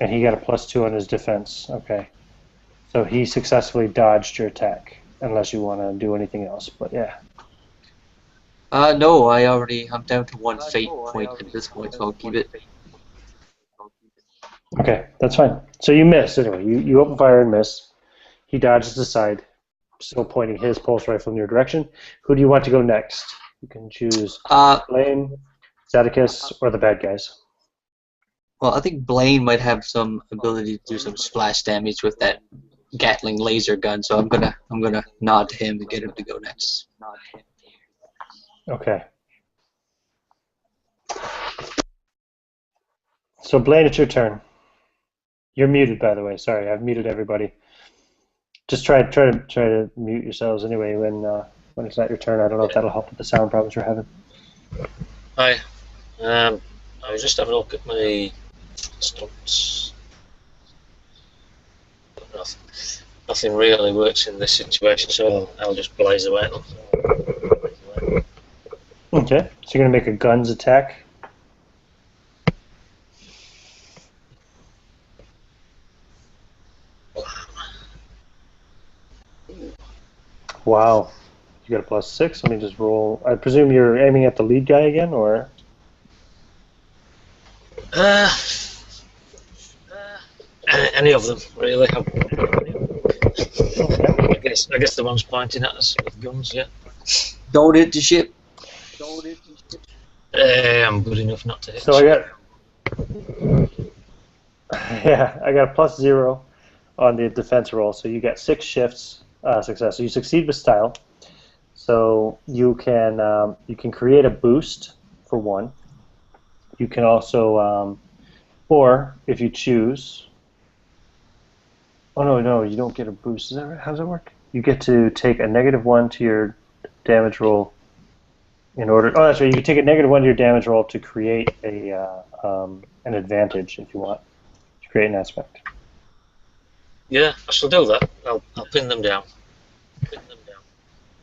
and he got a +2 on his defense. Okay. So he successfully dodged your attack, unless you want to do anything else. But yeah. No, I'm down to one fate point at this point, so I'll keep it. Okay, that's fine. So you miss anyway. You open fire and miss. He dodges aside, still pointing his pulse rifle in your direction. Who do you want to go next? You can choose Blaine, Zadicus, or the bad guys. Well, I think Blaine might have some ability to do some splash damage with that Gatling laser gun, so I'm gonna nod to him and get him to go next. Okay. So Blaine, it's your turn. You're muted, by the way. Sorry, I've muted everybody. Just try to mute yourselves anyway when it's not your turn. I don't know if that'll help with the sound problems you're having. Hi. I was just having a look at my stunts. But nothing really works in this situation, so I'll just blaze away. Okay, so you're going to make a guns attack. Wow, you got a +6. Let me just roll. I presume you're aiming at the lead guy again, or? Any of them, really. Okay. I guess the one's pointing at us with guns, yeah. Don't hit the ship. I'm good enough not to hit. So I got, yeah, I got a +0 on the defense roll. So you got 6 shifts success. So you succeed with style. So you can create a boost for 1. You can also, or if you choose. Oh no, you don't get a boost. Is that right? How does it work? You get to take a -1 to your damage roll in order. Oh, that's right. You can take a -1 to your damage roll to create an advantage if you want to create an aspect. Yeah, I shall do that. I'll pin them down.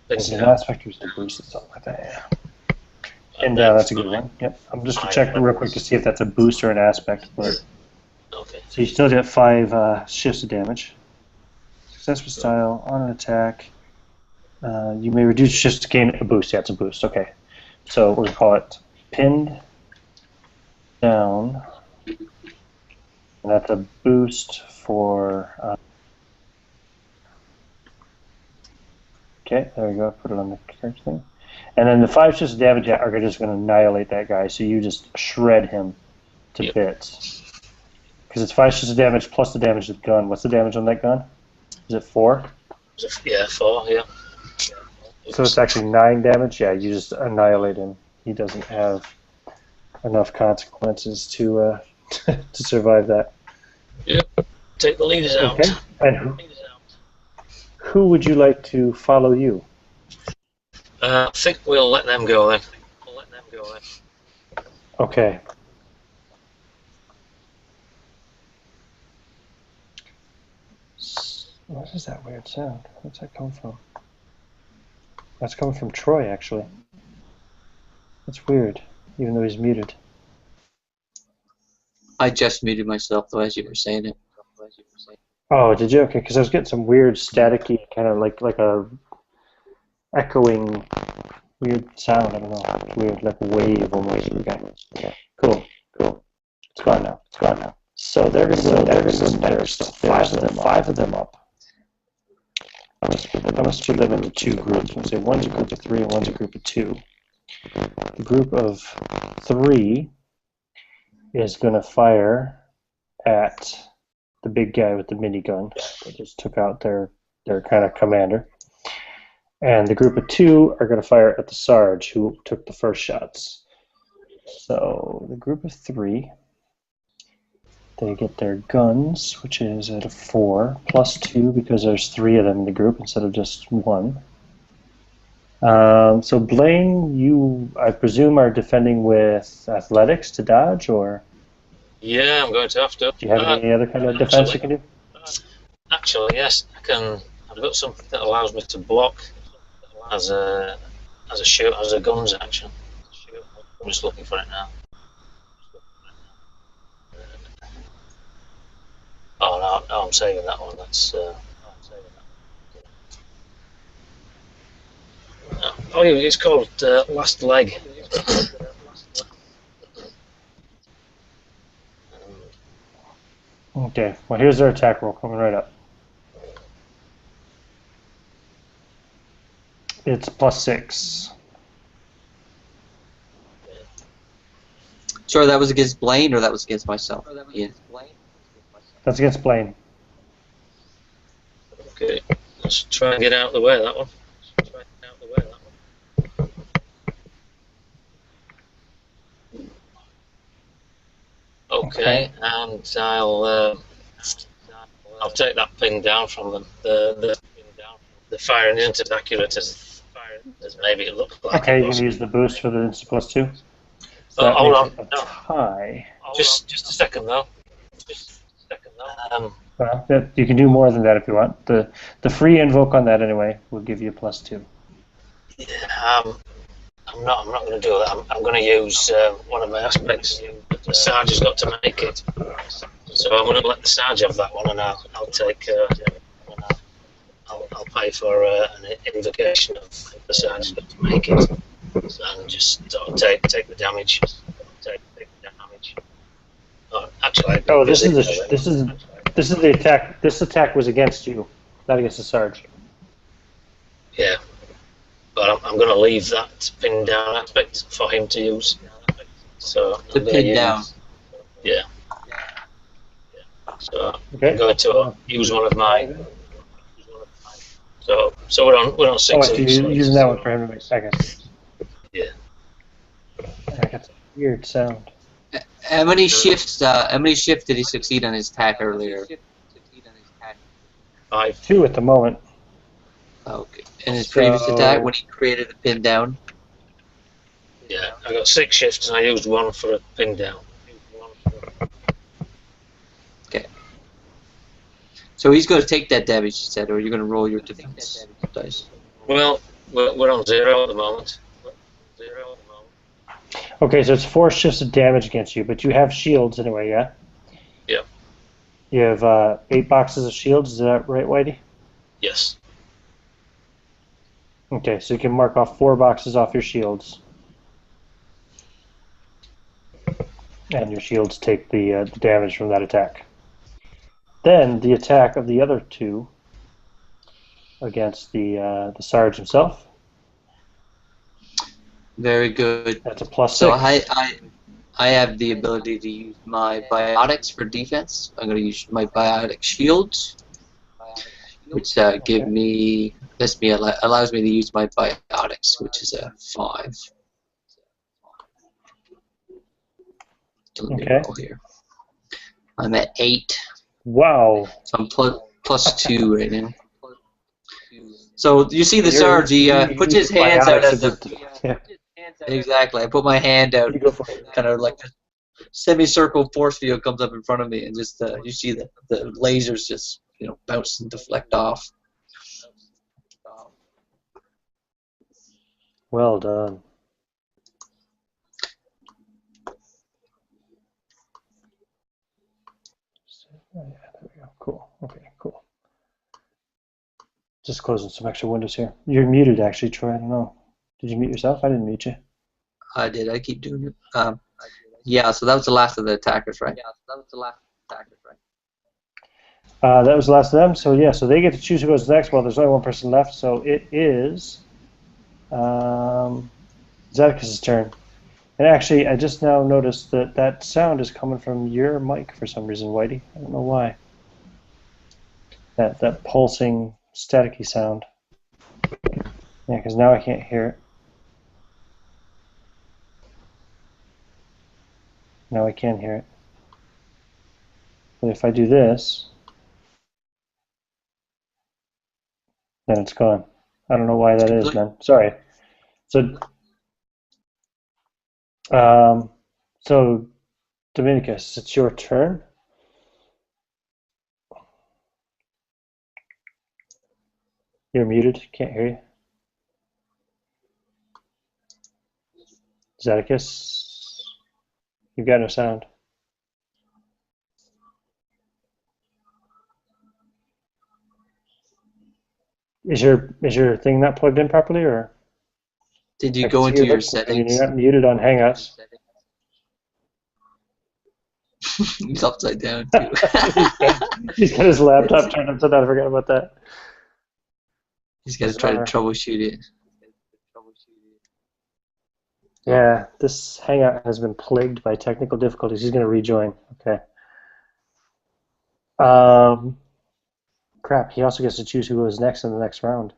There's an aspect or a boost or something like that. Yeah. And that's a good one. Yep. I'm just gonna check real quick to see if that's a boost or an aspect. But Okay. so you still get 5 shifts of damage. Success with style on an attack. You may reduce shifts to gain a boost. Yeah, it's a boost. Okay. So we're gonna call it pinned down, and that's a boost for. Okay, there we go. Put it on the character thing. And then the 5 shifts of damage are just going to annihilate that guy, so you just shred him to bits. Because it's 5 shifts of damage plus the damage of the gun. What's the damage on that gun? Is it 4? Yeah, 4, yeah. So it's actually 9 damage? Yeah, you just annihilate him. He doesn't have enough consequences to to survive that. Yep. Take the leaders out. Okay. And who would you like to follow you? I think we'll let them go then. Okay. What is that weird sound? Where's that come from? That's coming from Troy, actually. That's weird, even though he's muted. I just muted myself though as you were saying it. Oh, did you? Okay, because I was getting some weird staticky, kind of like a echoing weird sound. I don't know. It's weird, like a wave almost. Okay. Cool. It's gone now. So there's 5 of them up. I'm going to split them into 2 groups. I'm going to say one's a group of 3 and one's a group of 2. The group of 3 is going to fire at the big guy with the minigun that just took out their kind of commander. And the group of 2 are going to fire at the Sarge who took the first shots. So the group of 3, they get their guns, which is at a 4, plus 2 because there's 3 of them in the group instead of just 1. So Blaine, you, I presume, are defending with athletics to dodge, or? Yeah, I'm going to have to. Do you have any other kind of defense you can do? Actually, yes, I can. I've got something that allows me to block as a shoot as a guns action. I'm just looking for it now. Oh no, no, I'm saving that one. That's. Oh, yeah, it's called Last Leg. Okay, well here's their attack roll coming right up. It's +6. Sorry, that was against Blaine, or that was against myself? Yeah. That's against Blaine. Okay, let's try and get out of the way of that one. Okay, and I'll take that pin down from them. The firing isn't as accurate as maybe it looked like. Okay, you can use the boost for the instant +2. So Oh, hold on. a tie. Just a second though. Well, you can do more than that if you want. The free invoke on that anyway will give you +2. Yeah, I'm not going to do that. I'm going to use one of my aspects. The Sarge has got to make it, so I'm going to let the Sarge have that one, and I'll take. I'll pay for an invocation of the Sarge has got to make it, and just take the damage. Take the damage. Oh, actually, this is the attack. This attack was against you, not against the Sarge. Yeah. But I'm going to leave that pin down aspect for him to use. So The pin down. Yeah. So I'm going to use one of my. So we're on 6. Oh, you're using that one for him to make seconds. Yeah. I got some weird sound. How many shifts did he succeed on his attack earlier? 5. 2 at the moment. Okay. And his previous attack when he created the pin down? Yeah, I got 6 shifts and I used 1 for a pin down. Okay. So he's going to take that damage, you said, or you're going to roll your defense dice? Well, we're on 0 at the moment. Okay, so it's 4 shifts of damage against you, but you have shields anyway, yeah? Yeah. You have 8 boxes of shields, is that right, Whitey? Yes. Okay, so you can mark off 4 boxes off your shields. And your shields take the damage from that attack. Then the attack of the other 2 against the Sarge himself. Very good. That's a +6. So I have the ability to use my biotics for defense. I'm going to use my biotic shields, which allows me to use my biotics, which is a 5. So let me roll here. I'm at 8. Wow. So I'm +2 right now. So you see the Sarge, he puts his hands out at the... Yeah. Exactly. I put my hand out, You go for it. kind of like a semicircle force field comes up in front of me, and just you see the lasers just bounce and deflect off. Well done. Yeah, there we go. Cool. Okay, cool. Just closing some extra windows here. You're muted, actually, Troy. I don't know. Did you mute yourself? I didn't mute you. I did. I keep doing it. Yeah. So that was the last of the attackers, right? That was the last of them. So yeah. So they get to choose who goes next. Well, there's only one person left. So it is Zadicus' turn. And actually, I just now noticed that sound is coming from your mic for some reason, Whitey. I don't know why. That pulsing, staticky sound. Yeah, because now I can't hear it. Now I can hear it. But if I do this, then it's gone. I don't know why that is, man. Sorry. So Dominicus, it's your turn. You're muted. Can't hear you. Zeticus, you've got no sound. Is your thing not plugged in properly, or? Did you I can go see into your looks like settings? you're not muted on Hangouts. He's upside down too. He's got his laptop turned upside down. I forgot about that. He's got to try to troubleshoot it. Yeah, this Hangout has been plagued by technical difficulties. He's going to rejoin. Okay. Crap, he also gets to choose who goes next in the next round.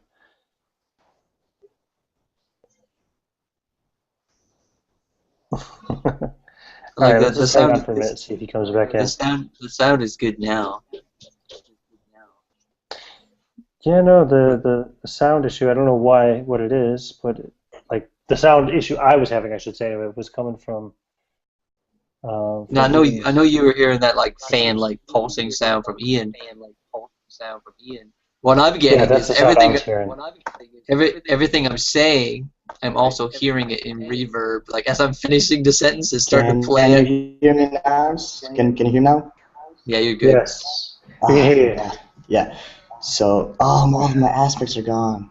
All right, let's just hang on for a minute, see if he comes back in. The sound is good now. Yeah, no, the sound issue, I don't know what it is, but like the sound issue I was having, I should say, it was coming from. No, I know you were hearing that like fan like pulsing sound from Ian. What I'm getting is everything I'm saying, I'm also hearing it in reverb. Like as I'm finishing the sentence, it's starting to play. Can you hear me now? Can you hear now? Yeah, you're good. Yes. I can hear you. Yeah. So, all of my aspects are gone.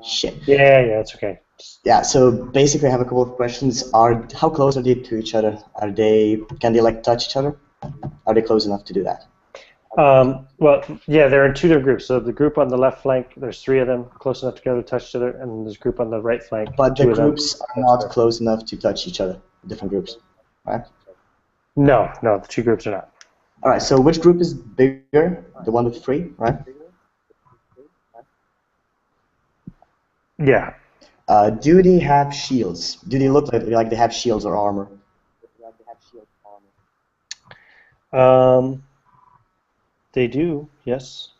Shit. Yeah, it's okay. Yeah. So basically, I have a couple of questions. How close are they to each other? Can they like touch each other? Are they close enough to do that? Well, yeah, they're in two different groups. So the group on the left flank, there's three of them close enough together to touch each other, and there's a group on the right flank. But the groups are not close enough to touch each other. Different groups, right? No, the two groups are not. All right. So which group is bigger? The one with three, right? Yeah. Do they have shields? Do they look like they have shields or armor? They do, yes.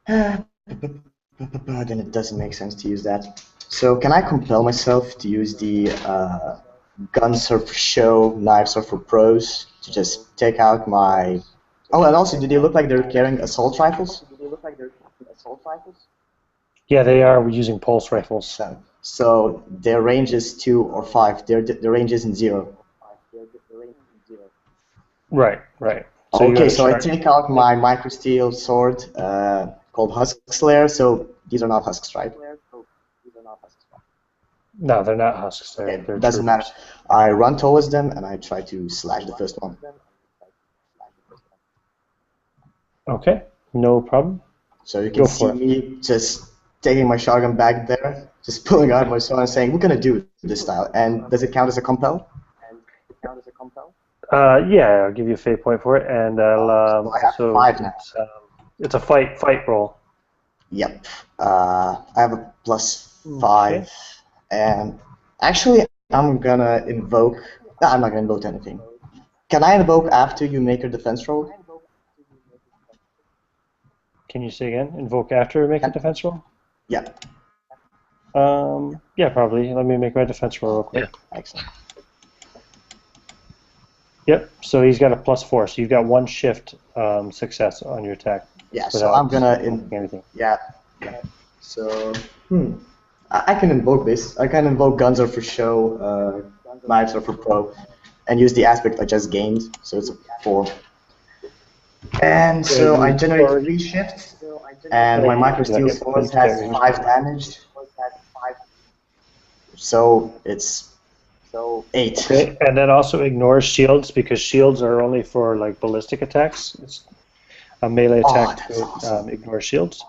Then it doesn't make sense to use that. So can I compel myself to use the guns are for show, knives are for pros, to just take out my... Oh, and also, do they look like they're carrying assault rifles? Yeah, they are using pulse rifles. So their range is 2 or 5. Their range isn't 0. Right. So okay, so I take out my microsteel sword called Husk Slayer. So these are not husks, right? No, they're not husks. Okay, doesn't matter. I run towards them and I try to slash the first one. Okay, no problem. So you can see me just taking my shotgun back there, just pulling out my sword and saying, "We're gonna do this style." And does it count as a compel? Yeah, I'll give you a fate point for it, and I'll. I have 5 now. It's a fight roll. Yep. I have a +5, okay. And actually, I'm gonna invoke. No, I'm not gonna invoke anything. Can I invoke after you make your defense roll? Can you say again? Invoke after make a defense roll? Yep. Yeah, probably. Let me make my defense roll real quick. Yeah. Excellent. Yep, so he's got a +4, so you've got 1 shift success on your attack. Yeah, so I'm gonna anything. Yeah. So I can invoke this. I can invoke guns are for show, knives are for pro, and use the aspect I just gained. So it's a 4. And so I generate 3 shifts, and my microsteel sword has 5 damage. So it's 8. Okay, and then also ignore shields, because shields are only for like ballistic attacks. It's a melee attack to awesome. Ignore shields.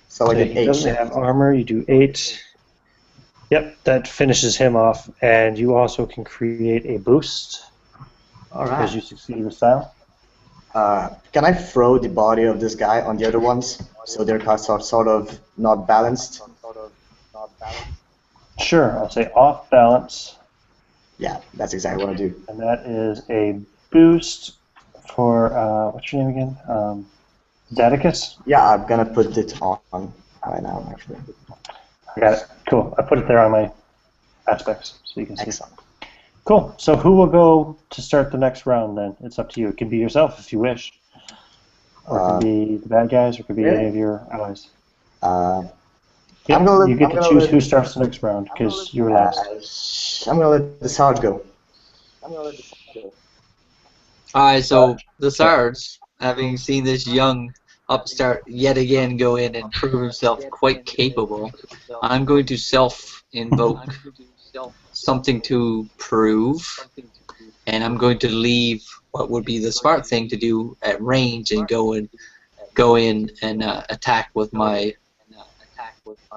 So I did 8. He doesn't have armor. You do 8. Yep, that finishes him off, and you also can create a boost. All right. Because you succeeded with style. Can I throw the body of this guy on the other ones so their cards are sort of not balanced? Sure, I'll say off balance. Yeah, that's exactly what I do. And that is a boost for, what's your name again? Zeticus? Yeah, I'm going to put it on right now, actually. I got it. Cool. I put it there on my aspects so you can see. Excellent. Cool. So who will go to start the next round then? It's up to you. It can be yourself if you wish. Or it can be the bad guys, or it could be any of your allies. Yep, you get to choose who starts the next round, because you're last. I'm gonna let the Sarge go. Alright, so the Sarge, having seen this young upstart yet again go in and prove himself quite capable, I'm going to self-invoke something to prove, and I'm going to leave what would be the smart thing to do at range and go in and attack with my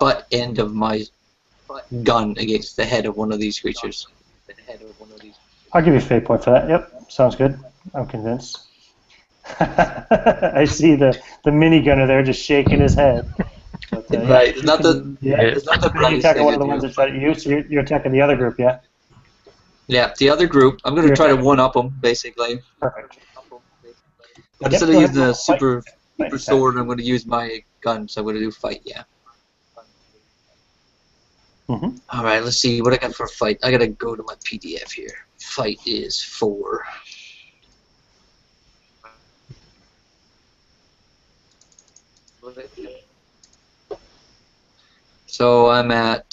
butt end of my gun against the head of one of these creatures. I'll give you a fate point for that. Yep, sounds good. I'm convinced. I see the minigunner there just shaking his head. But, Right, it's not the You're brightest attacking thing one to of the do. ones that shot at you, so you're attacking the other group, yeah? Yeah, the other group, I'm going to You're try to attacking. one-up them, basically. Perfect. But Yep, instead of go using ahead. the super Fight attack. sword, I'm going to use my gun, so I'm going to do fight, yeah. Mm-hmm. Alright, let's see what I got for fight. I got to go to my PDF here. Fight is 4. So I'm at 5.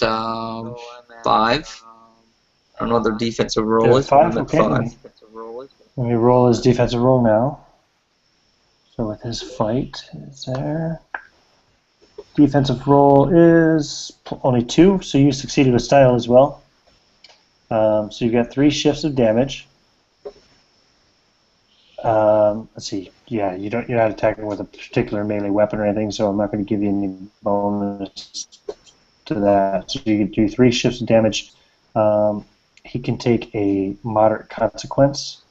I don't know what their defensive roll You're is, at but 5? I'm at Okay. 5. Let me roll his defensive roll now. So with his fight, is there... Defensive roll is only 2, so you succeeded with style as well. So you got 3 shifts of damage. Let's see. Yeah, you're not attacking with a particular melee weapon or anything, so I'm not going to give you any bonus to that. So you can do 3 shifts of damage. He can take a moderate consequence.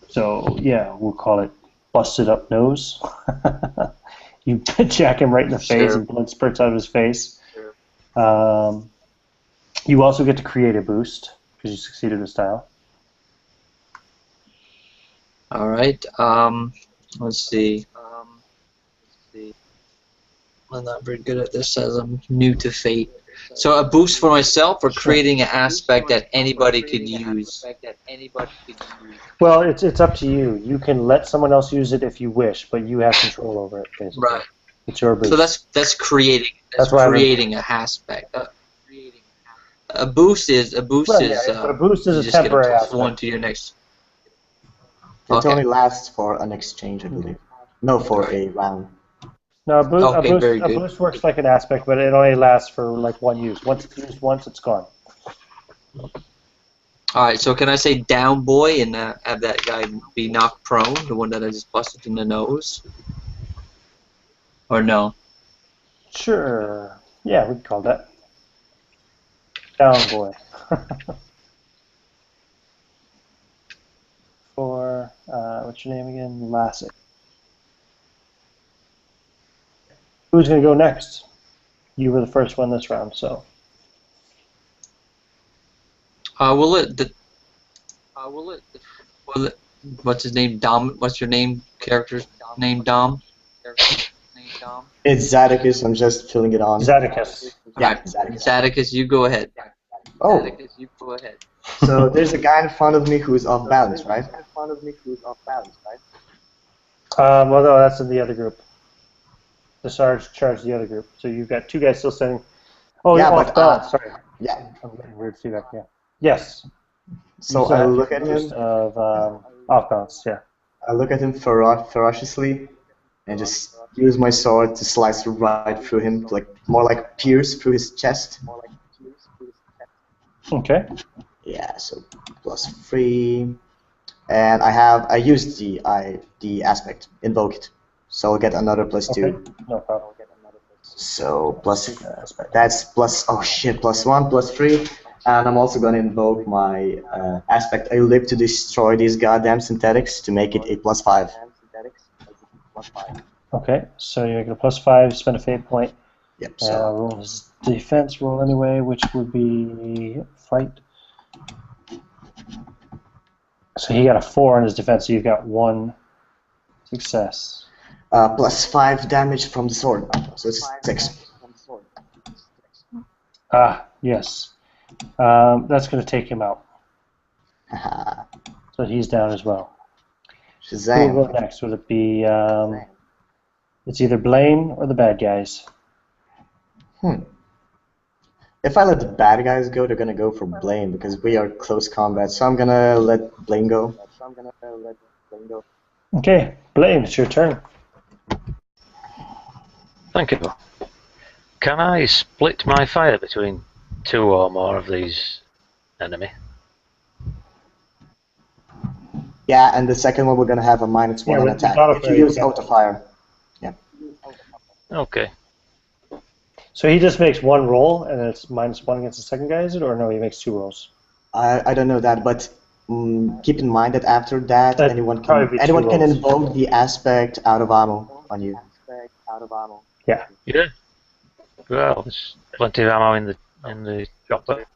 So yeah, we'll call it busted up nose. You jack him right in the face, Sure. and blood spurts out of his face. You also get to create a boost because you succeeded with style. Alright, let's see. I'm not very good at this as I'm new to Fate. So a boost for myself or creating an aspect that anybody could use? Well, it's up to you. You can let someone else use it if you wish, but you have control over it, basically. Right. It's your boost. So that's creating. That's That's why creating a aspect. A boost is Well, but a boost is you a just get a temporary +1 aspect. to your next. It Okay. only lasts for an exchange, I believe. No, for a round. No, Okay, very a good. boost works like an aspect, but it only lasts for like 1 use. Once it's used once, it's gone. Alright, so can I say down boy and have that guy be knocked prone, the one that I just busted in the nose? Or no? Sure. Yeah, we can call that. Down boy. For, what's your name again? Lassic. Who's going to go next? You were the first one this round, so. What's his name? Dom. What's your name? Character's name? Dom. It's Zadicus, I'm just filling it on. Zadicus. Yeah, Alright, Zadicus. Zadicus, you go ahead. Oh, so there's a guy in front of me who's off balance, right? Well, no, that's in the other group. The Sarge charged the other group. So you've got 2 guys still standing. Oh, Yeah, you're but, off balance. Sorry. Yeah. I'm getting weird feedback, yeah. Yes. So You still I have look your at boost him. Of off balance, yeah. I look at him ferociously, and just use my sword to slice right through him, like more like pierce through his chest. Okay. Yeah, so +3, and I used the aspect, invoke it, so I'll get another +2. Okay. No problem. So that's plus, oh shit, +1, +3, and I'm also gonna invoke my aspect. I live to destroy these goddamn synthetics to make it a +5. Okay, so you make it a +5, spend a fate point. Yep. So Roll his defense roll anyway, which would be fight. So he got a 4 on his defense, so you've got 1 success. +5 damage from the sword, so it's 6. Ah, yes. That's going to take him out. Haha. So he's down as well. Who will Shazam. go next? Would it be, it's either Blaine or the bad guys? If I let the bad guys go, they're gonna go for Blaine because we are close combat. So I'm gonna let Blaine go. Okay, Blaine, it's your turn. Thank you. Can I split my fire between 2 or more of these enemy? Yeah, and the second one we're gonna have a -1 on with the attack. If modifier, you use you can. auto fire. Okay. So he just makes one roll, and it's -1 against the second guy, is it? Or no, he makes 2 rolls. I don't know that, but keep in mind that after that, That'd anyone probably be can 2 rolls. invoke the aspect out of ammo on you. Yeah. Yeah. Well, there's plenty of ammo in the chopper.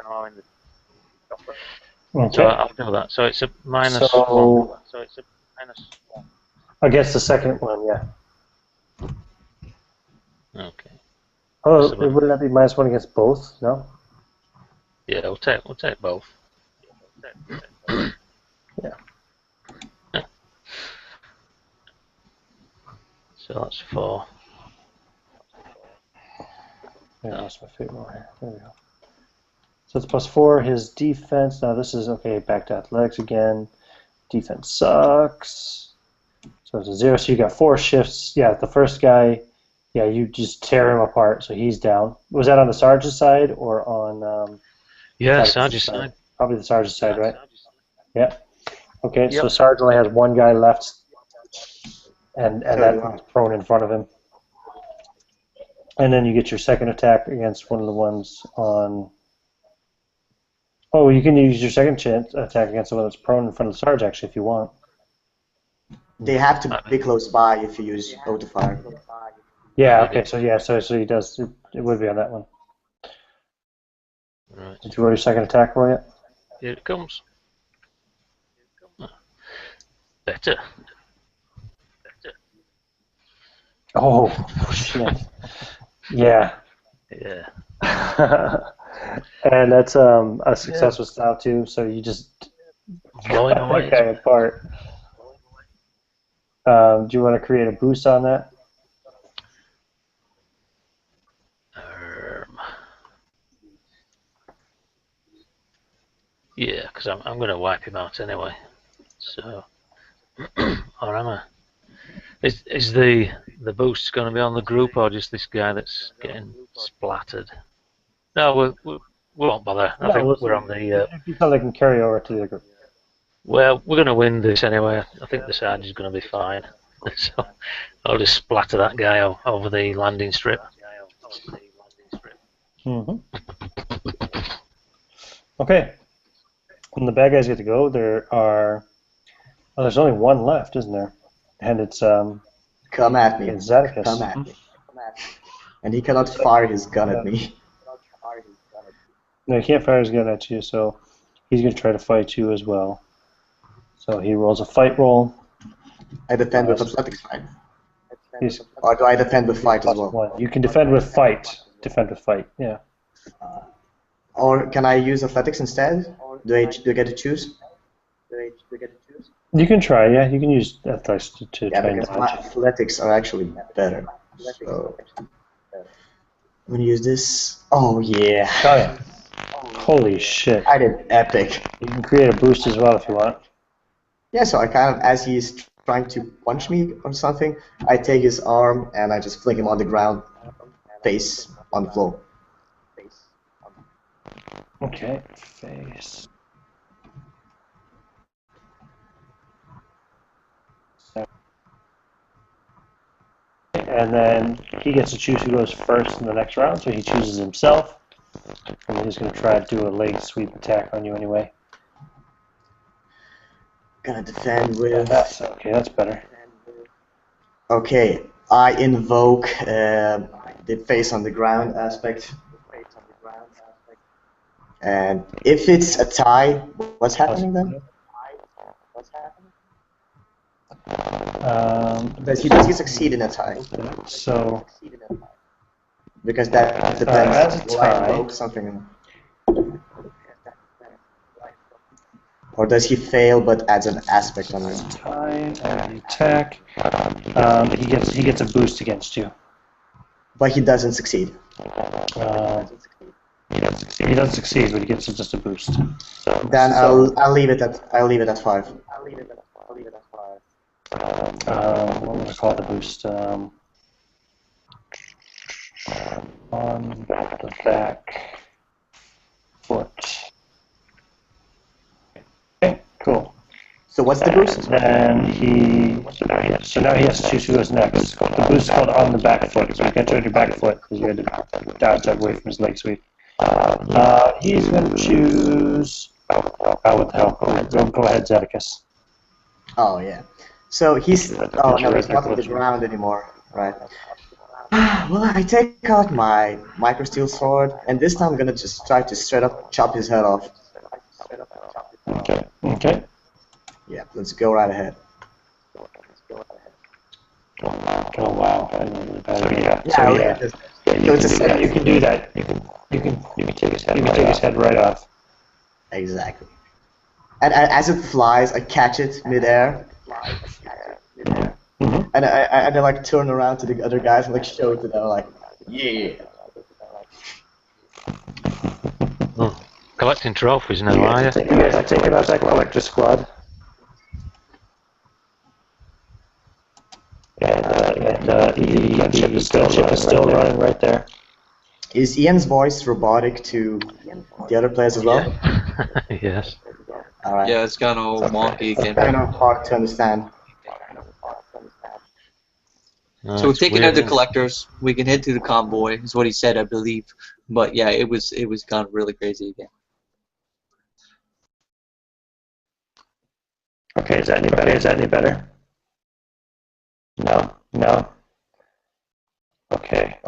Okay. So I'll do that. So it's a -1. So against the second one, yeah. Okay. Oh, So- wouldn't that be -1 against both? No. Yeah, we'll take both. Yeah. So that's 4. Yeah, that's my favorite one here. There we go. So it's +4. His defense. Now this is okay. Back to athletics again. Defense sucks. So it's a 0. So you got 4 shifts. Yeah, the first guy. Yeah, you just tear him apart. So he's down. Was that on the sergeant side or on? Yeah, Sergeant's Sergeant side. Probably the sergeant side, right? Yeah. Okay. So Yep. sergeant only has 1 guy left, and that one's prone in front of him. And then you get your second attack against one of the ones on. Oh, you can use your second chance attack against the one that's prone in front of the Sarge, actually, if you want. They have to be close by if you use auto fire. Yeah, okay, so he does. It would be on that one. Right. Did you roll your second attack roll yet? Here it comes. Better. Oh, shit. Yeah. Yeah. And that's a success with style, too, so you just Blowing cut away. that guy apart. Do you want to create a boost on that? Yeah, because I'm going to wipe him out anyway. So, or am I? Is the boost going to be on the group or just this guy that's getting splattered? No, we won't bother. I think we're on the. It'd be something that can carry over to the group. Well, we're going to win this anyway. I think the Sarge is going to be fine. So I'll just splatter that guy over the landing strip. Mm-hmm. Okay. When the bad guys get to go, there's only 1 left, isn't there? And it's Come at me. it's Zadicus. Come at me. And he cannot fire his gun at me. No, he can't fire his gun at you, so he's going to try to fight you as well. So he rolls a fight roll. I defend with athletics fight. He's Or do I defend with fight as well? +1. You can defend with fight. Defend with fight, yeah. Or can I use athletics instead? Do I get to choose? You can try, yeah. You can use athletics to Yeah, try and because my dodge. athletics are actually better. So I'm gonna use this. Oh yeah. Oh, yeah. Holy shit. I did epic. You can create a boost as well if you want. Yeah, so I kind of, as he's trying to punch me or something, I take his arm and I just fling him on the ground, face on the floor. Okay, face. And then he gets to choose who goes first in the next round, so he chooses himself. And he's going to try to do a leg sweep attack on you anyway. Gonna defend Yeah, with. that's better. Okay, I invoke the face on the ground aspect. And if it's a tie, what's happening then? Does he succeed in a tie? So Because that as depends. a Will I tie- invoke something? Or does he fail but adds an aspect on it? Time and attack. He gets a boost against you. But he doesn't succeed. He doesn't succeed, but he gets just a boost. Then I'll leave it at 5. What would I call the boost? On the back foot. Okay, cool. So what's the boost? Then so now he has to choose who goes next. The boost is called on the back foot, so you can't turn your back foot because you had to dodge away from his leg sweep. He's going to choose. What the hell? Go ahead, Zeticus. Oh yeah. So he's he's not on the ground anymore, right? Well, I take out my microsteel sword, and this time I'm gonna just try to straight up chop his head off. Okay. Yeah, let's go right ahead. Oh wow. You can do that. You can take his head right off. Exactly. And as it flies, I catch it midair. Mm-hmm. And I like turn around to the other guys and like show it to them like, yeah. Collecting trophies now, are you? You guys are taking out that collector squad. And the gunship is still running right there. Is Ian's voice robotic to the other players as well? Yeah. Yes. Alright. Yeah, it's kind of wonky again. Kind of hard to understand. So we've taken out the collectors. We can head to the convoy, is what he said, I believe. But yeah, it was kind of really crazy again. Okay, is that any better? No. Okay.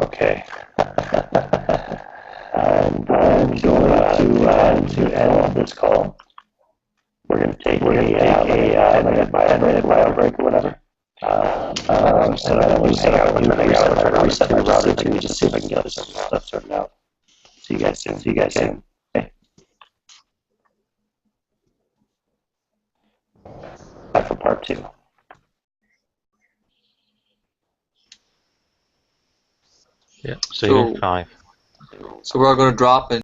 I'm going to end this call. We're going to take a 10-minute bio break or whatever. So then we set up a reset my router to just see if I can get this stuff sorted out. See you guys soon. Okay. Bye for part 2. Yeah. See you in 5. So we're all going to drop and